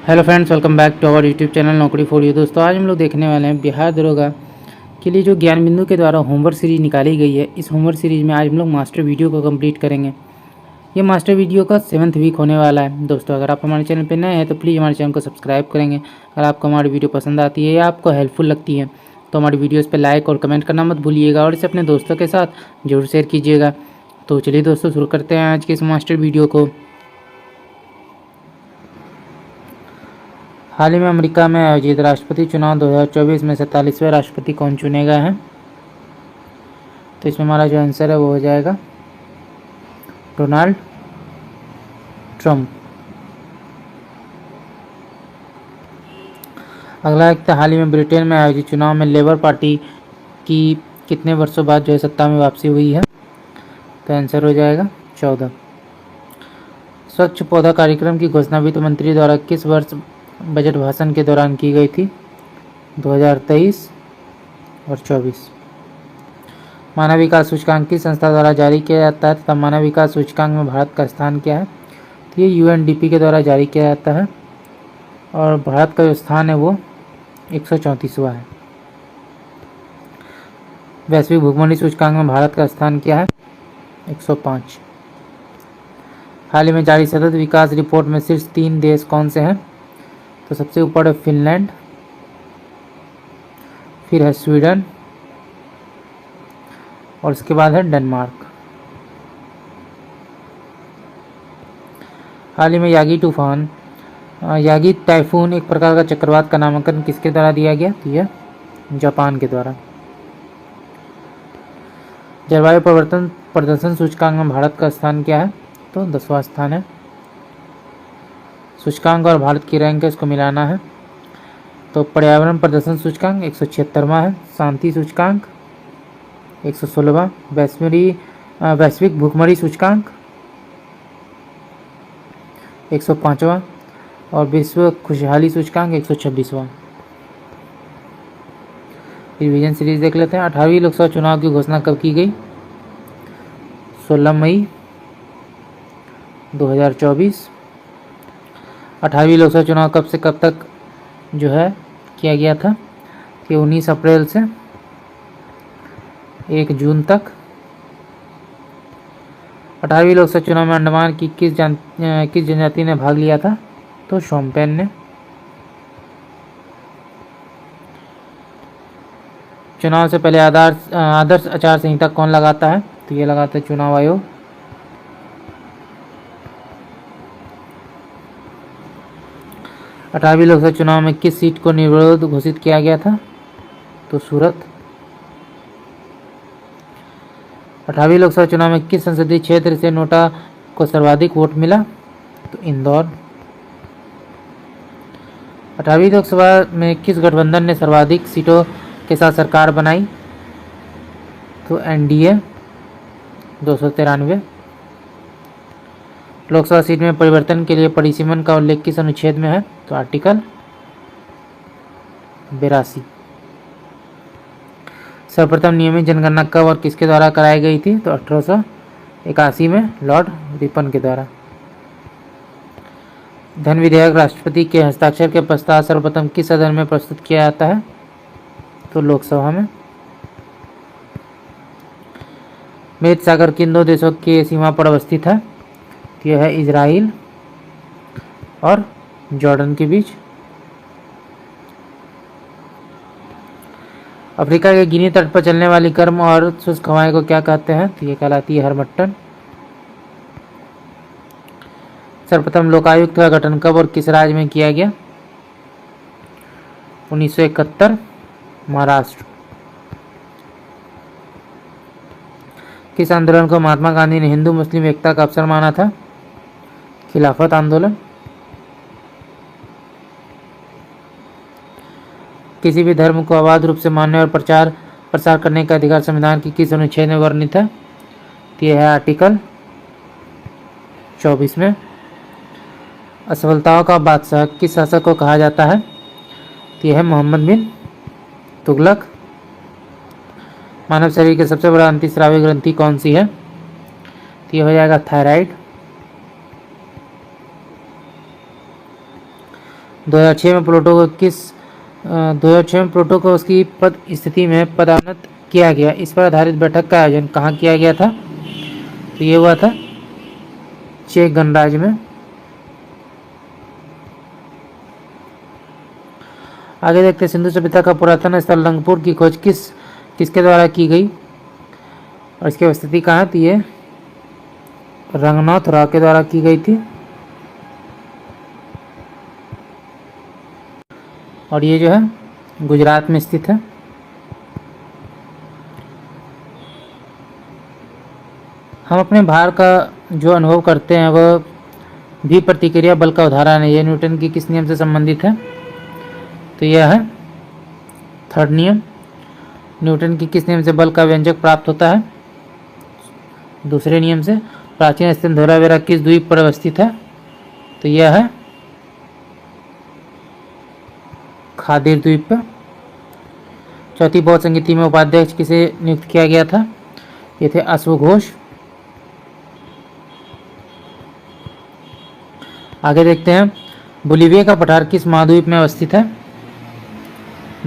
Hello friends, welcome back to our YouTube channel Naukri for you. दोस्तों, आज हम लोग देखने वाले हैं बिहार दरोगा के लिए जो ज्ञान बिंदु के द्वारा होमवर्क सीरीज निकाली गई है। इस होमवर्क सीरीज में आज हम लोग मास्टर वीडियो को कंप्लीट करेंगे। ये मास्टर वीडियो का 7th वीक होने वाला है। दोस्तों, अगर आप हमारे चैनल पर नए हैं तो प्लीज़ हमारे चैनल को सब्सक्राइब करेंगे। अगर आपको हमारी वीडियो पसंद आती है या आपको हेल्पफुल लगती है तो हमारी वीडियोज़ पर लाइक और कमेंट करना मत भूलिएगा और इसे अपने दोस्तों के साथ जरूर शेयर कीजिएगा। तो चलिए दोस्तों, शुरू करते हैं आज के इस मास्टर वीडियो को। हाल ही में अमेरिका में आयोजित राष्ट्रपति चुनाव 2024 में 47वें राष्ट्रपति कौन चुने गए हैं? तो इसमें हमारा जो आंसर है वो हो जाएगा डोनाल्ड ट्रंप। अगला एक हाल ही में ब्रिटेन में आयोजित चुनाव में लेबर पार्टी की कितने वर्षों बाद जो है सत्ता में वापसी हुई है? तो आंसर हो जाएगा 14। स्वच्छ पौधा कार्यक्रम की घोषणा वित्त मंत्री द्वारा किस वर्ष बजट भाषण के दौरान की गई थी? 2023 और 24। मानव विकास सूचकांक किस संस्था द्वारा जारी किया जाता है तथा मानव विकास सूचकांक में भारत का स्थान क्या है? तो ये UNDP के द्वारा जारी किया जाता है और भारत का जो स्थान है वो 134वां है। वैश्विक भुखमरी सूचकांक में भारत का स्थान क्या है? 105। हाल ही में जारी सतत विकास रिपोर्ट में शीर्ष 3 देश कौन से हैं? तो सबसे ऊपर है फिनलैंड, फिर है स्वीडन और उसके बाद है डेनमार्क। हाल ही में यागी टाइफून एक प्रकार का चक्रवात का नामकरण किसके द्वारा दिया गया? तो यह जापान के द्वारा। जलवायु परिवर्तन प्रदर्शन सूचकांक में भारत का स्थान क्या है? तो 10वां स्थान है। सूचकांक और भारत की रैंक है, इसको मिलाना है। तो पर्यावरण प्रदर्शन सूचकांक 176वां है। शांति सूचकांक 116वां। वैश्विक भुखमरी सूचकांक 105वां और विश्व खुशहाली सूचकांक 126वां। रिवीजन सीरीज देख लेते हैं। 18वीं लोकसभा चुनाव की घोषणा कब की गई? 16 मई 2024। 18वीं लोकसभा चुनाव कब से कब तक जो है किया गया था? कि 19 अप्रैल से 1 जून तक। 18वीं लोकसभा चुनाव में अंडमान की किस जनजाति ने भाग लिया था? तो शोम्पेन ने। चुनाव से पहले आदर्श आचार संहिता कौन लगाता है? तो ये लगाता है चुनाव आयोग। 18वीं लोकसभा चुनाव में किस सीट को निर्विरोध घोषित किया गया था? तो सूरत। 18वीं लोकसभा चुनाव में किस संसदीय क्षेत्र से नोटा को सर्वाधिक वोट मिला? तो इंदौर। 18वीं लोकसभा में किस गठबंधन ने सर्वाधिक सीटों के साथ सरकार बनाई? तो NDA 293। लोकसभा सीट में परिवर्तन के लिए परिसीमन का उल्लेख किस अनुच्छेद में है? तो आर्टिकल 82। सर्वप्रथम नियमित जनगणना कब और किसके द्वारा कराई गई थी? तो 1881 में लॉर्ड रिपन के द्वारा। धन विधेयक राष्ट्रपति के हस्ताक्षर के पश्चात सर्वप्रथम किस सदन में प्रस्तुत किया जाता है? तो लोकसभा में। मृत सागर किन 2 देशों के सीमा पर अवस्थित है? यह है इजराइल और जॉर्डन के बीच। अफ्रीका के गिनी तट पर चलने वाली गर्म और शुष्क हवाएं को क्या कहते हैं? तो ये कहलाती है हरमट्टन। सर्वप्रथम लोकायुक्त का गठन कब और किस राज्य में किया गया? 1971 महाराष्ट्र। किस आंदोलन को महात्मा गांधी ने हिंदू मुस्लिम एकता का अवसर माना था? खिलाफत आंदोलन। किसी भी धर्म को अबाध रूप से मानने और प्रसार करने का अधिकार संविधान की किस अनुच्छेद में वर्णित है? यह है आर्टिकल 24 में। असफलताओं का बादशाह किस शासक को कहा जाता है? यह है मोहम्मद बिन तुगलक। मानव शरीर के सबसे बड़ा अंतःस्रावी ग्रंथि कौन सी है? तो यह हो जाएगा थायराइड। 2006 में प्लूटो को 2006 में प्लूटो को उसकी पद स्थिति में पदोन्नत किया गया। इस पर आधारित बैठक का आयोजन कहाँ किया गया था? तो ये हुआ था चेक गणराज्य में। आगे देखते हैं, सिंधु सभ्यता का पुरातन स्थल रंगपुर की खोज किसके द्वारा की गई और इसकी स्थिति कहाँ थी? ये रंगनाथ राव के द्वारा की गई थी। और ये जो है गुजरात में स्थित है। हम अपने भार का जो अनुभव करते हैं वह भी प्रतिक्रिया बल का उदाहरण है। यह न्यूटन की किस नियम से संबंधित है? तो यह है थर्ड नियम। न्यूटन की किस नियम से बल का व्यंजक प्राप्त होता है? दूसरे नियम से। प्राचीन स्तंभ धोलावीरा किस द्वीप पर अवस्थित है? तो यह है खादीर द्वीप पर। चौथी बौद्ध संगीति में उपाध्यक्ष किसे नियुक्त किया गया था? ये थे अश्वघोष। आगे देखते हैं, बोलिविया का पठार किस महाद्वीप में अवस्थित है?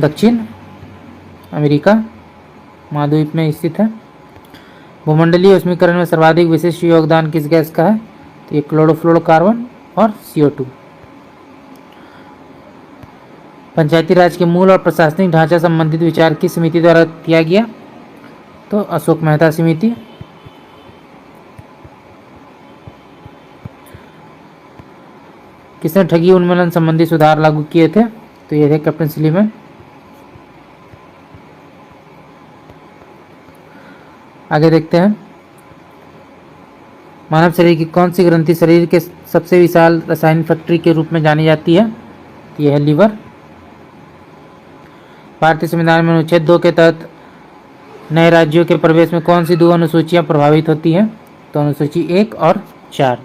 दक्षिण अमेरिका महाद्वीप में स्थित है। भूमंडलीय ऊष्मीकरण में सर्वाधिक विशिष्ट योगदान किस गैस का है? तो ये क्लोरोफ्लोरोकार्बन और CO2। पंचायती राज के मूल और प्रशासनिक ढांचा संबंधित विचार किस समिति द्वारा किया गया? तो अशोक मेहता समिति। किसने ठगी उन्मूलन संबंधी सुधार लागू किए थे? तो ये थे कैप्टन स्लीमैन। आगे देखते हैं, मानव शरीर की कौन सी ग्रंथि शरीर के सबसे विशाल रासायनिक फैक्ट्री के रूप में जानी जाती है? यह है लीवर। भारतीय संविधान में अनुच्छेद 2 के तहत नए राज्यों के प्रवेश में कौन सी दो अनुसूचियां प्रभावित होती हैं? तो अनुसूची 1 और 4।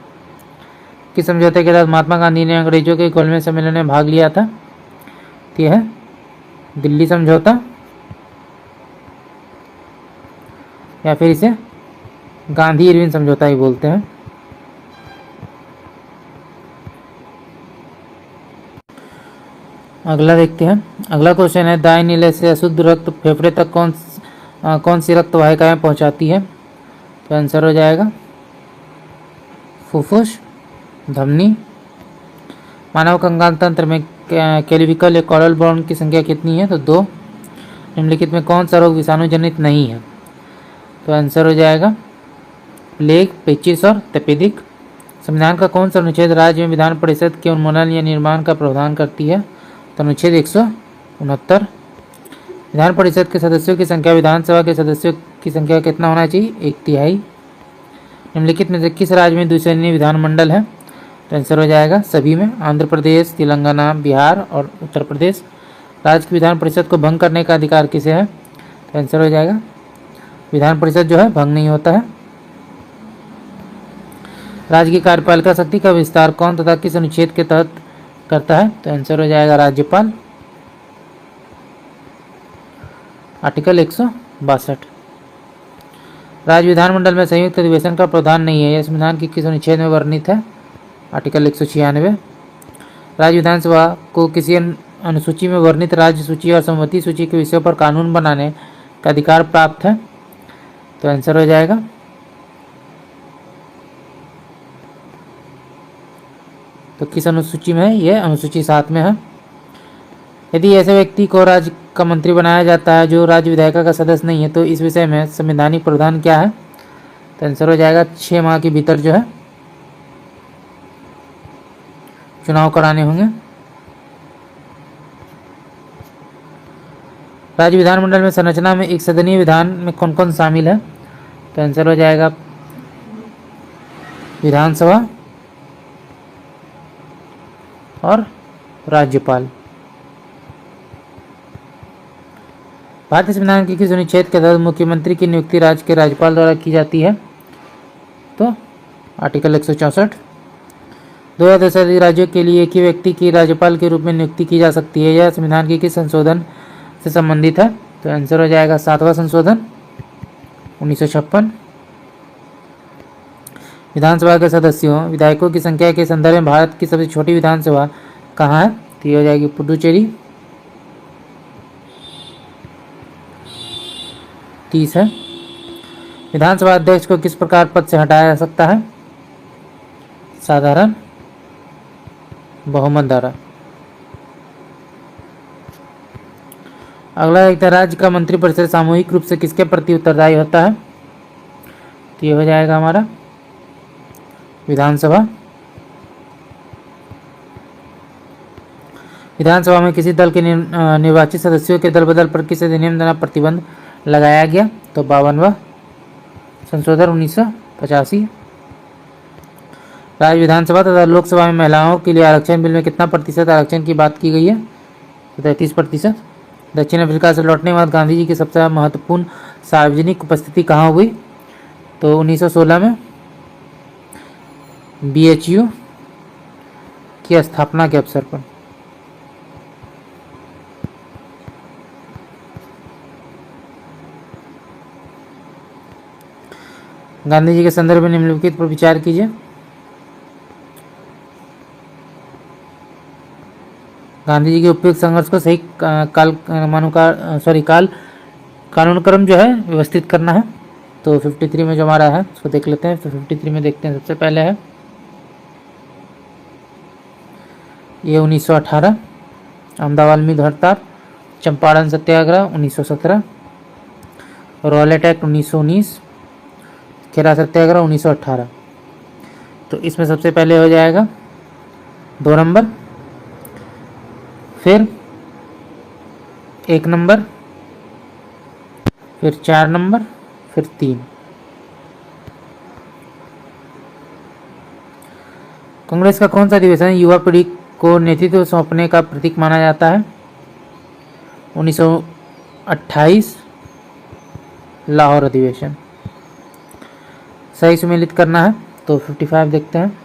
किस समझौते के तहत महात्मा गांधी ने अंग्रेजों के गोलमेज सम्मेलन में भाग लिया था? तो यह है दिल्ली समझौता, या फिर इसे गांधी इरविन समझौता ही बोलते हैं। अगला देखते हैं, अगला क्वेश्चन है, दाएं नीले से अशुद्ध रक्त फेफड़े तक कौन सी रक्त वाहिकाएं पहुंचाती है? तो आंसर हो जाएगा फुफ्फुस, धमनी। मानव कंकाल तंत्र में कैल्विकल या कॉरल बॉर्न की संख्या कितनी है? तो 2। निम्नलिखित में कौन सा रोग विषाणु जनित नहीं है? तो आंसर हो जाएगा प्लेग, पेचिस और तपेदिक। संविधान का कौन सा अनुच्छेद राज्य में विधान परिषद के उन्मूलन या निर्माण का प्रावधान करती है? तो अनुच्छेद 169। विधान परिषद के सदस्यों की संख्या विधानसभा के सदस्यों की संख्या कितना होना चाहिए? 1/3। निम्नलिखित में से किस राज्य में द्विसदनीय विधानमंडल है? तो आंसर हो जाएगा सभी में, आंध्र प्रदेश, तेलंगाना, बिहार और उत्तर प्रदेश। राज्य की विधान परिषद को भंग करने का अधिकार किसे है? तो आंसर हो जाएगा विधान परिषद जो है भंग नहीं होता है। राज्य की कार्यपालिका शक्ति का विस्तार कौन तथा किस अनुच्छेद के तहत करता है? तो आंसर हो जाएगा राज्यपाल, आर्टिकल 162। राज्य विधानमंडल में संयुक्त अधिवेशन का प्रावधान नहीं है, यह संविधान की किस अनुच्छेद में वर्णित है? आर्टिकल 196। राज्य विधानसभा को किसी अनुसूची में वर्णित राज्य सूची और सम्मति सूची के विषयों पर कानून बनाने का अधिकार प्राप्त है? तो आंसर हो जाएगा तो किस अनुसूची में है? यह अनुसूची 7 में है। यदि ऐसे व्यक्ति को राज्य का मंत्री बनाया जाता है जो राज्य विधायिका का सदस्य नहीं है तो इस विषय में संवैधानिक प्रावधान क्या है? तो आंसर हो जाएगा 6 माह के भीतर जो है चुनाव कराने होंगे। राज्य विधानमंडल में संरचना में एक सदनीय विधान में कौन कौन शामिल है? तो आंसर हो जाएगा विधानसभा और राज्यपाल। भारतीय संविधान के किस अनुच्छेद के तहत मुख्यमंत्री की नियुक्ति राज्य के राज्यपाल द्वारा की जाती है? तो आर्टिकल 164। 2 या से अधिक राज्यों के लिए एक ही व्यक्ति की राज्यपाल के रूप में नियुक्ति की जा सकती है, यह संविधान के किस संशोधन से संबंधित है? तो आंसर हो जाएगा 7वां संशोधन 1956। विधानसभा के सदस्यों विधायकों की संख्या के संदर्भ में भारत की सबसे छोटी विधानसभा कहाँ है? तो ये हो जाएगी पुडुचेरी। 30 है। विधानसभा अध्यक्ष को किस प्रकार पद से हटाया जा सकता है? साधारण बहुमत द्वारा। अगला एक राज्य का मंत्रिपरिषद सामूहिक रूप से किसके प्रति उत्तरदायी होता है? तो ये हो जाएगा हमारा विधानसभा। विधानसभा में किसी दल के निर्वाचित सदस्यों के दल बदल पर किस अधिनियम द्वारा प्रतिबंध लगाया गया? तो 52वां संशोधन 1985। राज्य विधानसभा तथा लोकसभा में महिलाओं के लिए आरक्षण बिल में कितना प्रतिशत आरक्षण की बात की गई है? तो 33%। दक्षिण अफ्रीका से लौटने के बाद गांधी जी की सबसे महत्वपूर्ण सार्वजनिक उपस्थिति कहाँ हुई? तो 1916 में BHU की स्थापना के अवसर पर। गांधी जी के संदर्भ में निम्नलिखित पर विचार कीजिए। गांधी जी के उपयुक्त संघर्ष को सही कानूनक्रम जो है व्यवस्थित करना है। तो 53 में जो हमारा है उसको देख लेते हैं। तो 53 में देखते हैं, सबसे पहले है ये 1918 अहमदाबाद मिल हड़ताल, चंपारण सत्याग्रह 1917, रॉलेट एक्ट 1919, खेरा सत्याग्रह 1918। तो इसमें सबसे पहले हो जाएगा 2 नंबर, फिर 1 नंबर, फिर 4 नंबर, फिर 3। कांग्रेस का कौन सा अधिवेशन युवा पीढ़ी को नेतृत्व सौंपने का प्रतीक माना जाता है? 1928 लाहौर अधिवेशन। सही सुमेलित करना है। तो 55 देखते हैं।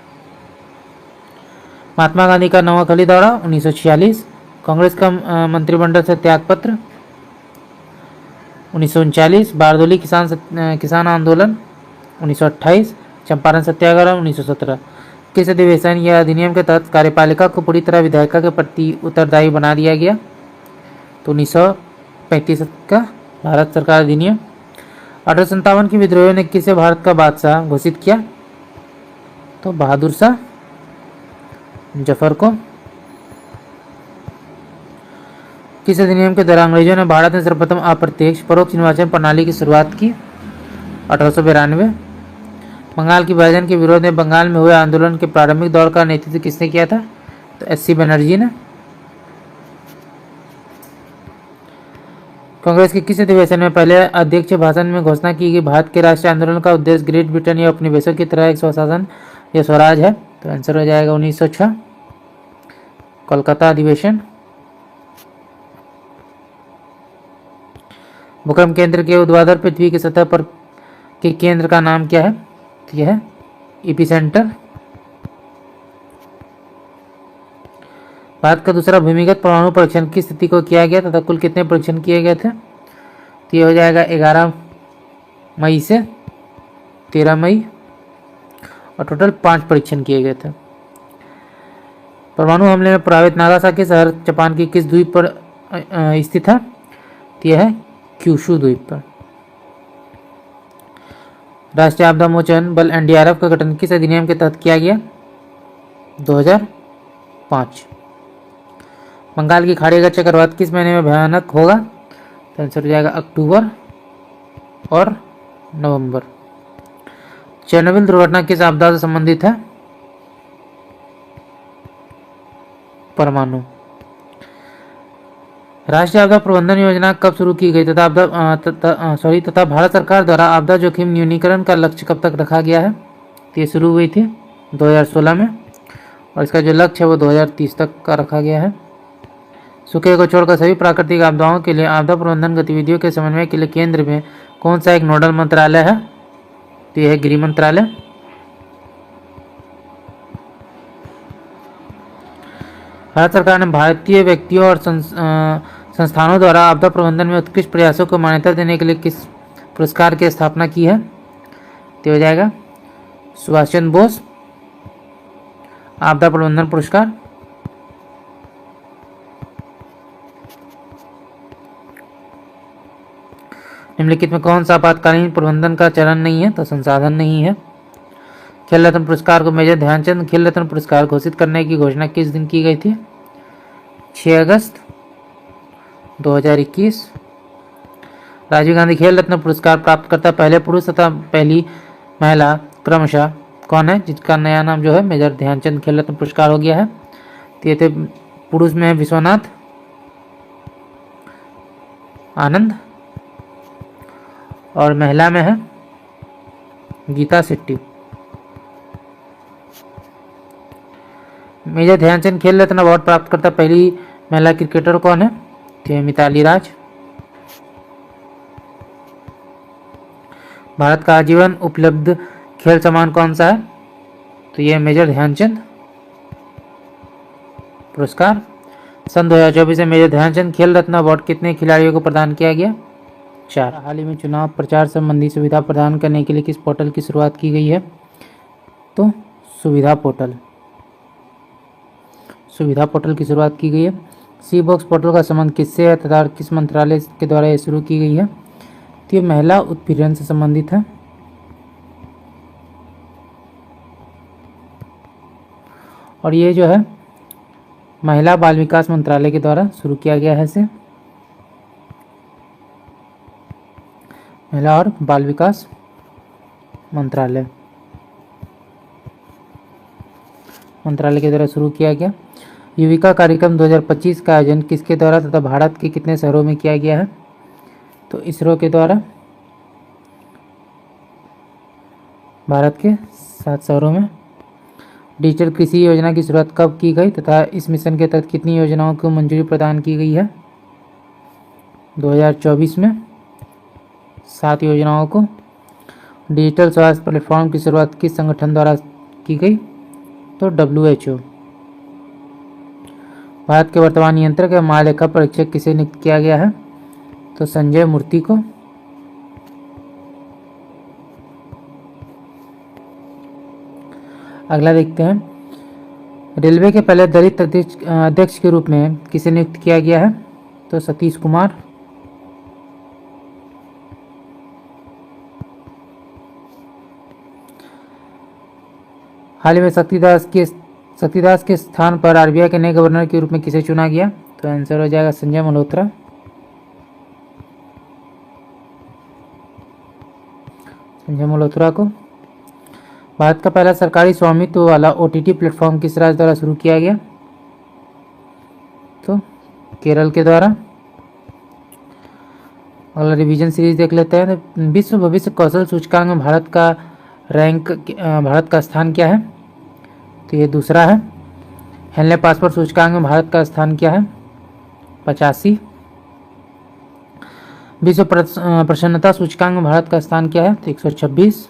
महात्मा गांधी का नवाखली दौरा 1946। कांग्रेस का मंत्रिमंडल से त्यागपत्र 1939। बारदोली किसान आंदोलन 1928। चंपारण सत्याग्रह 1917। किस अधिवेशन या अधिनियम के तहत कार्यपालिका को पूरी तरह विधायिका के प्रति उत्तरदायी बना दिया गया? तो 1935 का भारत सरकार अधिनियम। 1857 की विद्रोहियों ने किसे भारत का बादशाह घोषित किया? तो बहादुर शाह जफर को। किस अधिनियम के द्वारा अंग्रेजों ने भारत में सर्वप्रथम अप्रत्यक्ष परोक्ष निर्वाचन प्रणाली की शुरुआत की? 1892। बंगाल की विभाजन के विरोध में बंगाल में हुए आंदोलन के प्रारंभिक दौर का नेतृत्व किसने किया था? तो SC बनर्जी ने। कांग्रेस के किस अधिवेशन में पहले अध्यक्ष भाषण में घोषणा की गई भारत के राष्ट्रीय आंदोलन का उद्देश्य ग्रेट ब्रिटेन या उपनिवेशों की तरह एक स्वशासन या स्वराज है? तो आंसर हो जाएगा 1906 कोलकाता अधिवेशन। भूकंप केंद्र के ऊर्ध्वाधर पृथ्वी की सतह पर के केंद्र का नाम क्या है? तो यह है एपिसेंटर। भारत का दूसरा भूमिगत परमाणु परीक्षण किस तिथि को किया गया तथा कुल कितने परीक्षण किए गए थे? तो ये हो जाएगा 11 मई से 13 मई और टोटल 5 परीक्षण किए गए थे। परमाणु हमले में प्रभावित नागासाकी शहर जापान की किस द्वीप पर स्थित है? तो यह है क्यूशू द्वीप पर। राष्ट्रीय आपदा मोचन बल NDRF का गठन किस अधिनियम के तहत किया गया? 2005। बंगाल की खाड़ी का चक्रवात किस महीने में भयानक होगा? तो आंसर हो जाएगा अक्टूबर और नवंबर। चेरनोबिल दुर्घटना किस आपदा से संबंधित है? परमाणु। राष्ट्रीय आपदा प्रबंधन योजना कब शुरू की गई तथा भारत सरकार द्वारा आपदा जोखिम न्यूनीकरण का लक्ष्य कब तक रखा गया है? तो ये शुरू हुई थी 2016 में और इसका जो लक्ष्य है वो 2030 तक का रखा गया है। सूखे को छोड़कर सभी प्राकृतिक आपदाओं के लिए आपदा प्रबंधन गतिविधियों के समन्वय के लिए केंद्र में कौन सा एक नोडल मंत्रालय है? तो यह है गृह मंत्रालय। भारत सरकार ने भारतीय व्यक्तियों और संस्थानों द्वारा आपदा प्रबंधन में उत्कृष्ट प्रयासों को मान्यता देने के लिए किस पुरस्कार की स्थापना की है? तो हो जाएगा सुभाष चंद्र बोस आपदा प्रबंधन पुरस्कार। निम्नलिखित में कौन सा आपातकालीन प्रबंधन का चरण नहीं है? तो संसाधन नहीं है। खेल रत्न पुरस्कार को मेजर ध्यानचंद खेल रत्न पुरस्कार घोषित करने की घोषणा किस दिन की गई थी? 6 अगस्त 2021। राजीव गांधी खेल रत्न पुरस्कार प्राप्तकर्ता पहले पुरुष तथा पहली महिला क्रमशः कौन है, जिसका नया नाम जो है मेजर ध्यानचंद खेल रत्न पुरस्कार हो गया है? तो ये थे, पुरुष में है विश्वनाथ आनंद और महिला में है गीता शेट्टी। मेजर ध्यानचंद खेल रत्न अवार्ड प्राप्त करता पहली महिला क्रिकेटर कौन है? तो मिताली राज। भारत का आजीवन उपलब्ध खेल सम्मान कौन सा है? तो यह मेजर ध्यानचंद पुरस्कार। सन 2024 में मेजर ध्यानचंद खेल रत्न अवार्ड कितने खिलाड़ियों को प्रदान किया गया? 4। हाल ही में चुनाव प्रचार संबंधी सुविधा प्रदान करने के लिए किस पोर्टल की शुरुआत की गई है? तो सुविधा पोर्टल की शुरुआत की गई है। सी बॉक्स पोर्टल का संबंध किससे है तथा किस मंत्रालय के द्वारा यह शुरू की गई है? तो ये महिला उत्पीड़न से संबंधित है। और ये जो है महिला बाल विकास मंत्रालय के द्वारा शुरू किया गया है इसे। महिला और बाल विकास मंत्रालय के द्वारा शुरू किया गया। युविका कार्यक्रम 2025 का आयोजन किसके द्वारा तथा भारत के कितने शहरों में किया गया है? तो इसरो के द्वारा भारत के 7 शहरों में। डिजिटल कृषि योजना की शुरुआत कब की गई तथा इस मिशन के तहत कितनी योजनाओं को मंजूरी प्रदान की गई है? 2024 में 7 योजनाओं को। डिजिटल स्वास्थ्य प्लेटफॉर्म की शुरुआत किस संगठन द्वारा की गई? तो WHO। भारत के वर्तमान नियंत्रक या महालेखा परीक्षक किसे नियुक्त किया गया है? तो संजय मूर्ति को। अगला देखते हैं, रेलवे के पहले दलित अध्यक्ष के रूप में किसे नियुक्त किया गया है? तो सतीश कुमार। हाल ही में शक्तिदास के स्थान पर RBI के नए गवर्नर के रूप में किसे चुना गया? तो आंसर हो जाएगा संजय मल्होत्रा। को। भारत का पहला सरकारी स्वामित्व वाला OTT प्लेटफॉर्म किस राज्य द्वारा शुरू किया गया? तो केरल के द्वारा। अगला रिवीजन सीरीज देख लेते हैं। विश्व भविष्य कौशल सूचकांक में भारत का स्थान क्या है? तो ये दूसरा है। हेनले पासपोर्ट सूचकांक में भारत का स्थान क्या है? 85। विश्व प्रसन्नता सूचकांक में भारत का स्थान क्या है? तो 126।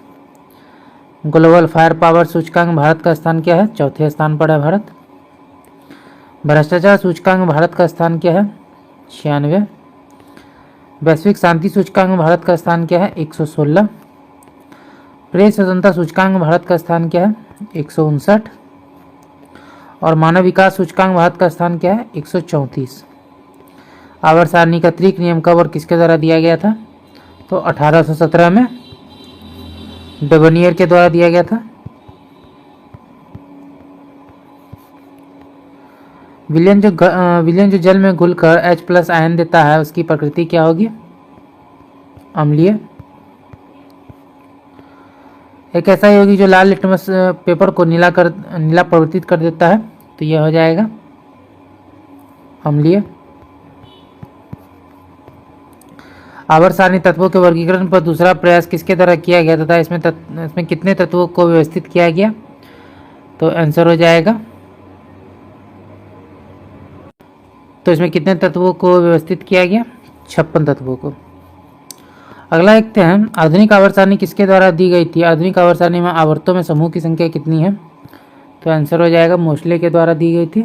ग्लोबल फायर पावर सूचकांक में भारत का स्थान क्या है? चौथे स्थान पर है भारत। भ्रष्टाचार सूचकांक में भारत का स्थान क्या है? 96। वैश्विक शांति सूचकांक में भारत का स्थान क्या है? 116। प्रेस स्वतंत्रता सूचकांक में भारत का स्थान क्या है? 159। और मानव विकास सूचकांक में भारत का स्थान क्या है? 134। आवर्त सारणी का त्रिक नियम कब और किसके द्वारा दिया गया था? तो 1817 में डेबोनियर के द्वारा दिया गया था। विलयन जो जल में घुलकर H+ आयन देता है उसकी प्रकृति क्या होगी? अम्लीय। एक ऐसा यौगिक जो लाल लिटमस पेपर को नीला परिवर्तित कर देता है, तो यह हो जाएगा अम्लीय। आवर्त सारणी तत्वों के वर्गीकरण पर दूसरा प्रयास किसके द्वारा किया गया तथा इसमें कितने तत्वों को व्यवस्थित किया गया? तो आंसर हो जाएगा, तो इसमें कितने तत्वों को व्यवस्थित किया गया? 56 तत्वों को। अगला देखते हैं, आधुनिक आवर्त सारणी किसके द्वारा दी गई थी? आधुनिक आवर्त सारणी में आवर्तों में समूह की संख्या कितनी है? तो आंसर हो जाएगा मोस्ले के द्वारा दी गई थी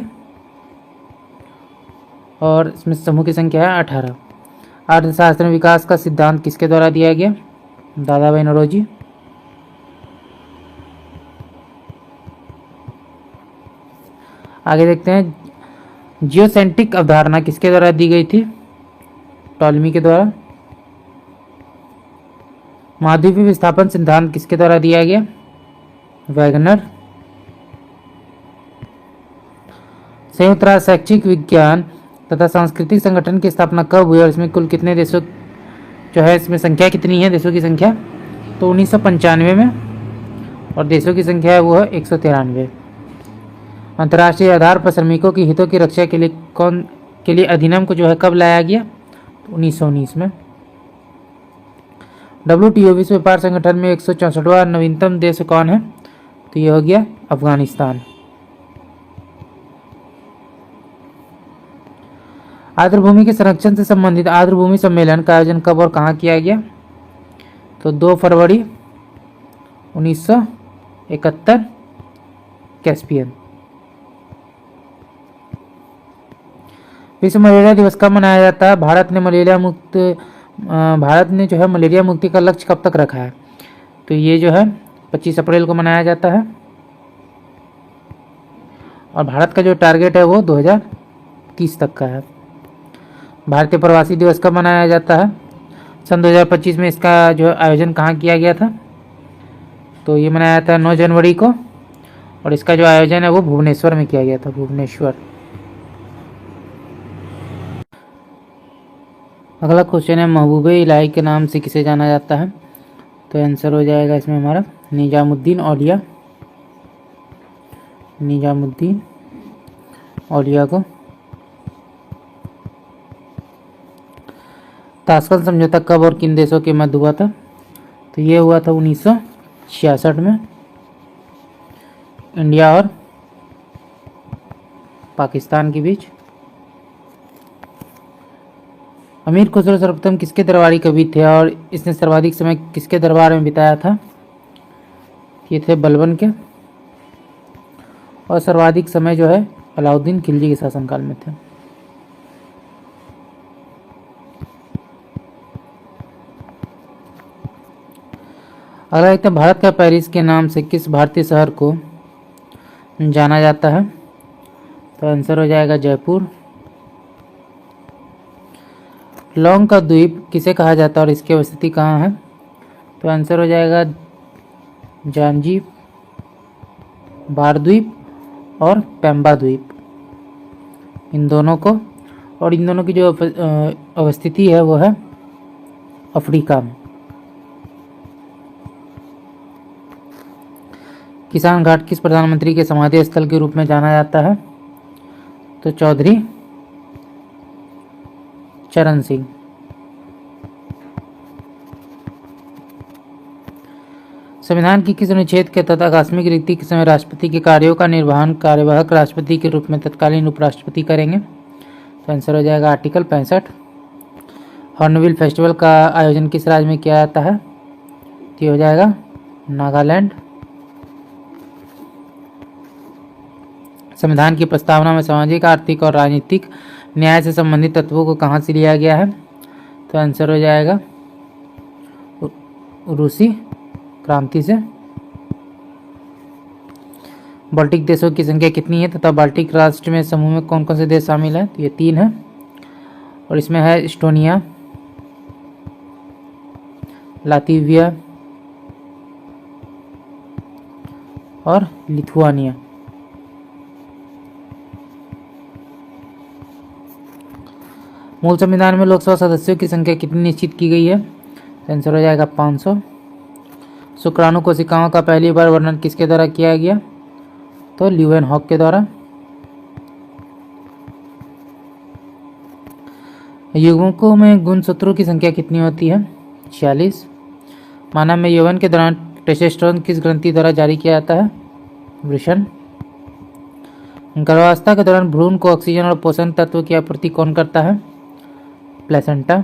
और इसमें समूह की संख्या है 18। अर्थशास्त्र में विकास का सिद्धांत किसके द्वारा दिया गया? दादा भाई नौरोजी। आगे देखते हैं, जियोसेंट्रिक अवधारणा किसके द्वारा दी गई थी? टॉलमी के द्वारा। महाद्वीपीय विस्थापन सिद्धांत किसके द्वारा दिया गया? वैगनर। संयुक्त राष्ट्र शैक्षिक विज्ञान तथा सांस्कृतिक संगठन की स्थापना कब हुई और इसमें कुल कितने देशों जो है, इसमें संख्या कितनी है देशों की संख्या? तो 1995 में, और देशों की संख्या है वो है 193। अंतर्राष्ट्रीय आधार पर श्रमिकों के हितों की रक्षा के लिए अधिनियम को जो है कब लाया गया? तो 1919 में। WTO विश्व व्यापार संगठन में 164वां नवीनतम देश कौन है? तो ये हो गया अफगानिस्तान। आर्द्रभूमि के संरक्षण से संबंधित आर्द्रभूमि सम्मेलन का आयोजन कब और कहाँ किया गया? तो 2 फरवरी 1971, कैस्पियन। विश्व मलेरिया दिवस कब मनाया जाता है? भारत ने जो है मलेरिया मुक्ति का लक्ष्य कब तक रखा है? तो ये जो है 25 अप्रैल को मनाया जाता है, और भारत का जो टारगेट है वो 2030 तक का है। भारतीय प्रवासी दिवस कब मनाया जाता है? सन 2025 में इसका जो आयोजन कहाँ किया गया था? तो ये मनाया जाता है 9 जनवरी को, और इसका जो आयोजन है वो भुवनेश्वर में किया गया था, भुवनेश्वर। अगला क्वेश्चन है महबूबे इलाही के नाम से किसे जाना जाता है? तो आंसर हो जाएगा इसमें हमारा निजामुद्दीन औलिया। निजामुद्दीन औलिया को। ताशकंद समझौता कब और किन देशों के मध्य हुआ था? तो ये हुआ था 1966 में, इंडिया और पाकिस्तान के बीच। अमीर खुसरो सर्वप्रथम किसके दरबारी कवि थे और इसने सर्वाधिक समय किसके दरबार में बिताया था? ये थे बलबन के, और सर्वाधिक समय जो है अलाउद्दीन खिलजी के शासनकाल में थे। अगला देखते हैं, भारत का पेरिस के नाम से किस भारतीय शहर को जाना जाता है? तो आंसर हो जाएगा जयपुर। लौंग का द्वीप किसे कहा जाता है और इसकी अवस्थिति कहाँ है? तो आंसर हो जाएगा जांजीबार द्वीप और पेम्बा द्वीप, इन दोनों को। और इन दोनों की जो अवस्थिति है वो है अफ्रीका में। किसान घाट किस प्रधानमंत्री के समाधि स्थल के रूप में जाना जाता है? तो चौधरी चरण सिंह। संविधान की किस अनुच्छेद के तहत आकस्मिक रिक्ति के समय राष्ट्रपति के कार्यों का निर्वहन कार्यवाहक राष्ट्रपति के रूप में तत्कालीन उपराष्ट्रपति करेंगे? तो आंसर हो जाएगा आर्टिकल 65। हॉर्नबिल फेस्टिवल का आयोजन किस राज्य में किया जाता है? तो हो जाएगा नागालैंड। संविधान की प्रस्तावना में सामाजिक, आर्थिक और राजनीतिक न्याय से संबंधित तत्वों को कहाँ से लिया गया है? तो आंसर हो जाएगा रूसी क्रांति से। बाल्टिक देशों की संख्या कितनी है तथा बाल्टिक राष्ट्र में समूह में कौन कौन से देश शामिल हैं? तो ये 3 है, और इसमें है एस्टोनिया, लातविया और लिथुआनिया। मूल संविधान में लोकसभा सदस्यों की संख्या कितनी निश्चित की गई है? आंसर हो जाएगा 500। शुक्राणु कोशिकाओं का पहली बार वर्णन किसके द्वारा किया गया? तो ल्यूवेनहॉक के द्वारा। युग्मकों में गुणसूत्रों की संख्या कितनी होती है? 46। मानव में यौवन के दौरान टेस्टोस्टेरोन किस ग्रंथि द्वारा जारी किया जाता है? वृषण। गर्भावस्था के दौरान भ्रूण को ऑक्सीजन और पोषण तत्व की आपूर्ति कौन करता है? प्लेसेंटा।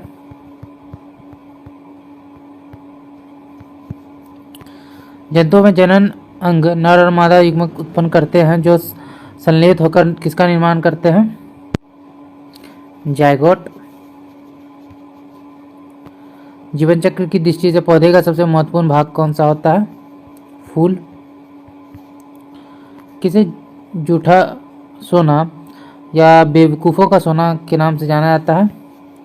जंतुओं में जनन अंग नर और मादा युग्मक उत्पन्न करते हैं जो संलेत होकर किसका निर्माण करते हैं? जायगोट। जीवन चक्र की दृष्टि से पौधे का सबसे महत्वपूर्ण भाग कौन सा होता है? फूल। किसे जूठा सोना या बेवकूफ़ों का सोना के नाम से जाना जाता है?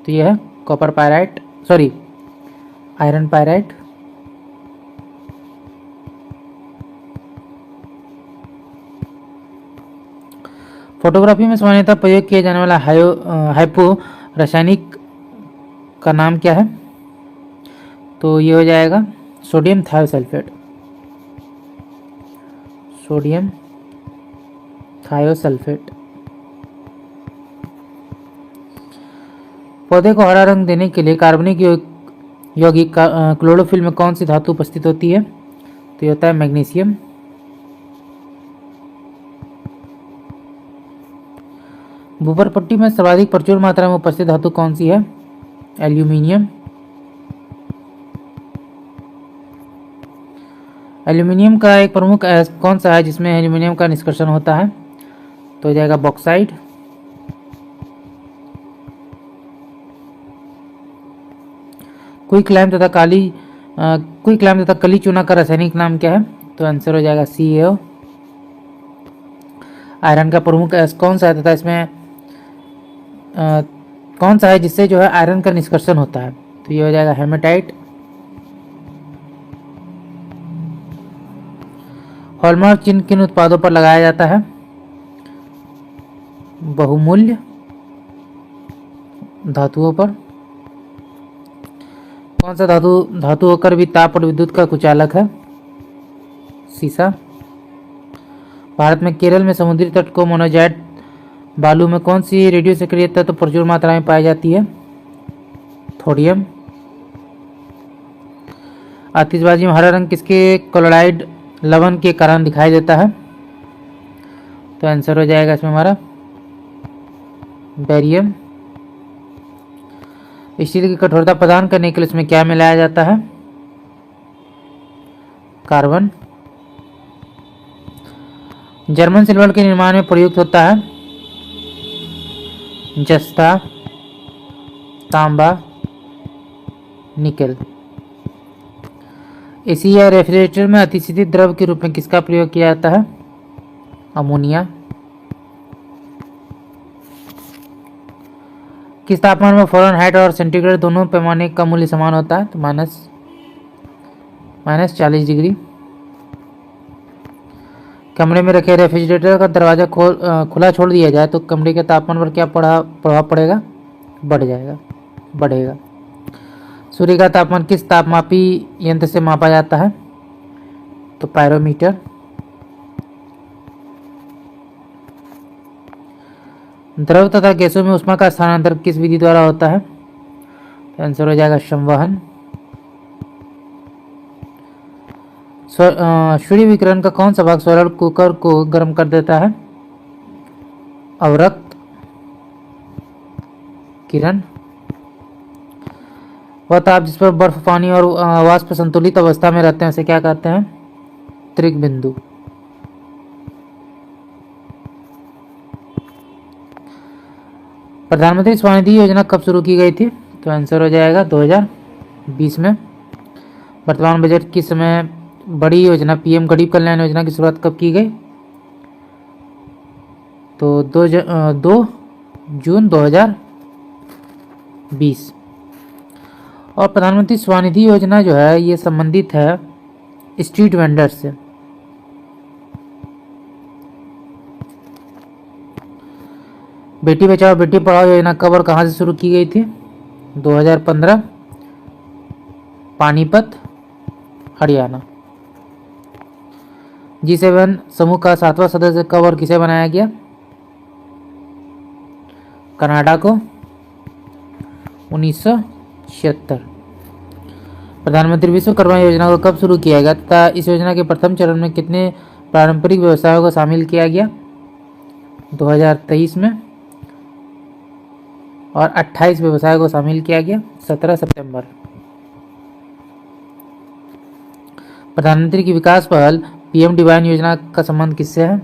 तो यह है copper pyrite, sorry iron pyrite. Photography में सामान्यतः प्रयोग किया जाने वाला हाइपो रासायनिक का नाम क्या है? तो ये हो जाएगा सोडियम थायोसल्फेट। Sodium thiosulphate. पौधे को हरा रंग देने के लिए कार्बनिक यौगिक क्लोरोफिल में कौन सी धातु उपस्थित होती है? तो ये होता है मैग्नीशियम। भूपर पट्टी में सर्वाधिक प्रचुर मात्रा में उपस्थित धातु कौन सी है? एल्यूमिनियम। एल्यूमिनियम का एक प्रमुख कौन सा है जिसमें एल्यूमिनियम का निष्कर्षण होता है? तो हो जाएगा बॉक्साइट। क्विक लाइम तथा कली चूना का रासायनिक नाम क्या है? तो आंसर हो जाएगा CaO। आयरन का प्रमुख कौन सा है तथा इसमें कौन सा है जिससे जो है आयरन का निष्कर्षण होता है? तो ये हो जाएगा हेमेटाइट। हॉलमार्क चिन्ह किन उत्पादों पर लगाया जाता है? बहुमूल्य धातुओं पर। कौन सा धातु होकर भी ताप और विद्युत का कुचालक है? सीसा। भारत में केरल में समुद्री तट को मोनोजाइट बालू में कौन सी रेडियो सक्रिय तत्व प्रचुर मात्रा में पाई जाती है? थोडियम। आतिशबाजी में हरा रंग किसके क्लोराइड लवण के कारण दिखाई देता है? तो आंसर हो जाएगा इसमें हमारा बेरियम। स्टील की कठोरता प्रदान करने के लिए इसमें क्या मिलाया जाता है? कार्बन। जर्मन सिल्वर के निर्माण में प्रयुक्त होता है? जस्ता, तांबा, निकेल। एसी या रेफ्रिजरेटर में अतिशीतित द्रव के रूप में किसका प्रयोग किया जाता है? अमोनिया। किस तापमान में फ़ारेनहाइट और सेंटीग्रेड दोनों पैमाने का मूल्य समान होता है? तो -40 डिग्री। कमरे में रखे रेफ्रिजरेटर का दरवाजा खुला छोड़ दिया जाए तो कमरे के तापमान पर क्या प्रभाव पड़ेगा? बढ़ेगा। सूर्य का तापमान किस तापमापी यंत्र से मापा जाता है? तो पायरोमीटर। द्रव तथा गैसों में ऊष्मा का स्थानांतरण किस विधि द्वारा होता है? तो आंसर हो जाएगा संवहन। सूर्य विकिरण का कौन सा भाग सोलर कुकर को गर्म कर देता है? अवरक्त किरण। वह ताप जिस पर बर्फ, पानी और वाष्प संतुलित अवस्था में रहते हैं उसे क्या कहते हैं? त्रिक बिंदु। प्रधानमंत्री स्वनिधि योजना कब शुरू की गई थी? तो आंसर हो जाएगा 2020 में। वर्तमान बजट की समय बड़ी योजना PM गरीब कल्याण योजना की शुरुआत कब की गई? तो 2 जून 2020। और प्रधानमंत्री स्वनिधि योजना जो है ये संबंधित है स्ट्रीट वेंडर्स से। बेटी बचाओ बेटी पढ़ाओ योजना कब और कहां से शुरू की गई थी? 2015, पानीपत, हरियाणा। G7 समूह का 7वां सदस्य कब और किसे बनाया गया? कनाडा को 1976। प्रधानमंत्री विश्वकर्मा योजना को कब शुरू किया गया तथा इस योजना के प्रथम चरण में कितने पारंपरिक व्यवसायों को शामिल किया गया? 2023 में। और 28 व्यवसायों को शामिल किया गया 17 सितंबर। प्रधानमंत्री की विकास पहल PM डिवाइन योजना का संबंध किससे है?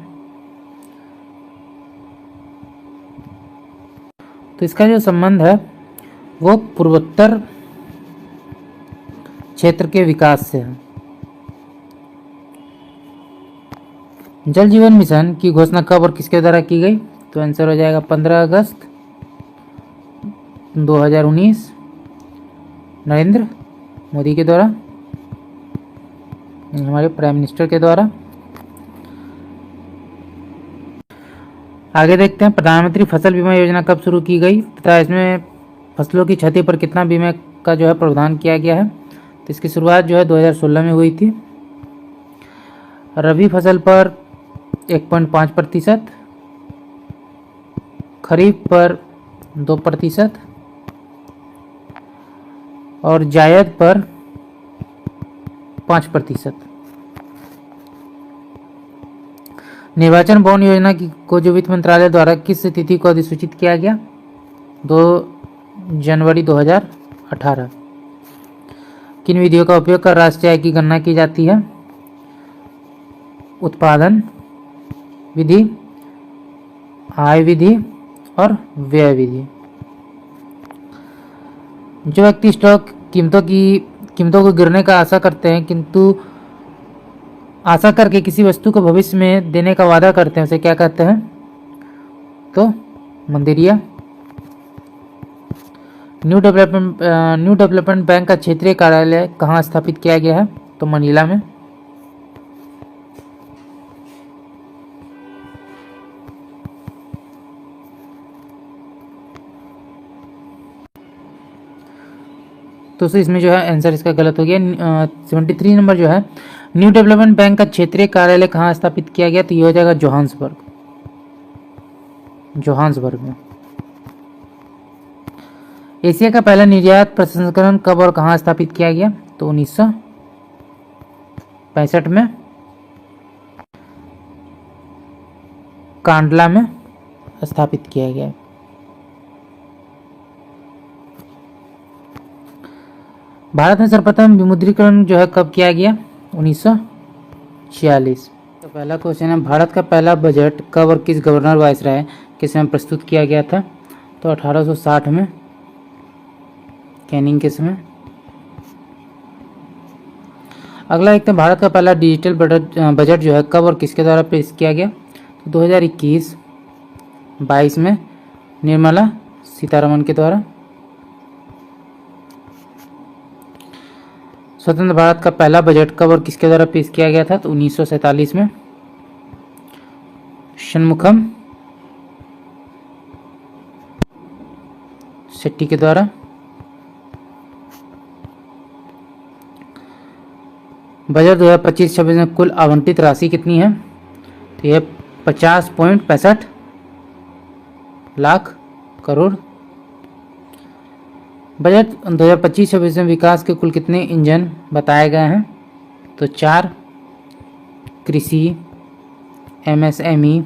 तो इसका जो संबंध है वो पूर्वोत्तर क्षेत्र के विकास से है। जल जीवन मिशन की घोषणा कब और किसके द्वारा की गई? तो आंसर हो जाएगा 15 अगस्त 2019, नरेंद्र मोदी के द्वारा, हमारे प्राइम मिनिस्टर के द्वारा। आगे देखते हैं प्रधानमंत्री फसल बीमा योजना कब शुरू की गई तथा इसमें फसलों की क्षति पर कितना बीमा का जो है प्रावधान किया गया है। तो इसकी शुरुआत जो है 2016 में हुई थी। रबी फसल पर 1.5%, खरीफ पर 2% और जायद पर 5%। निर्वाचन बॉन्ड योजना को जो वित्त मंत्रालय द्वारा किस तिथि को अधिसूचित किया गया? 2 जनवरी 2018। किन विधियों का उपयोग कर राष्ट्रीय आय की गणना की जाती है? उत्पादन विधि, आय विधि और व्यय विधि। जो व्यक्ति स्टॉक कीमतों को गिरने का आशा करते हैं किंतु आशा करके किसी वस्तु को भविष्य में देने का वादा करते हैं उसे क्या कहते हैं? तो मंदिरिया। न्यू डेवलपमेंट बैंक का क्षेत्रीय कार्यालय कहाँ स्थापित किया गया है? तो मनीला में। तो इसमें जो है आंसर इसका गलत हो गया। 73 नंबर जो है न्यू डेवलपमेंट बैंक का क्षेत्रीय कार्यालय कहाँ स्थापित किया गया? तो ये हो जाएगा जोहान्सबर्ग में। एशिया का पहला निर्यात प्रसंस्करण कब और कहाँ स्थापित किया गया? तो 1965 में कांडला में स्थापित किया गया। भारत में सर्वप्रथम विमुद्रीकरण जो है कब किया गया? 1946। तो पहला क्वेश्चन है भारत का पहला बजट कब और किस गवर्नर वायसराय के समय प्रस्तुत किया गया था? तो 1860 में कैनिंग के समय। अगला एक तो भारत का पहला डिजिटल बजट जो है कब और किसके द्वारा पेश किया गया? तो 2021-22 में निर्मला सीतारमण के द्वारा। स्वतंत्र भारत का पहला बजट कब और किसके द्वारा पेश किया गया था? तो 1947 में षणमुखम शेट्टी के द्वारा। बजट 2025-26 में कुल आवंटित राशि कितनी है? तो यह 50.65 लाख करोड़। बजट 2025-26 में विकास के कुल कितने इंजन बताए गए हैं? तो 4। कृषि, MSME,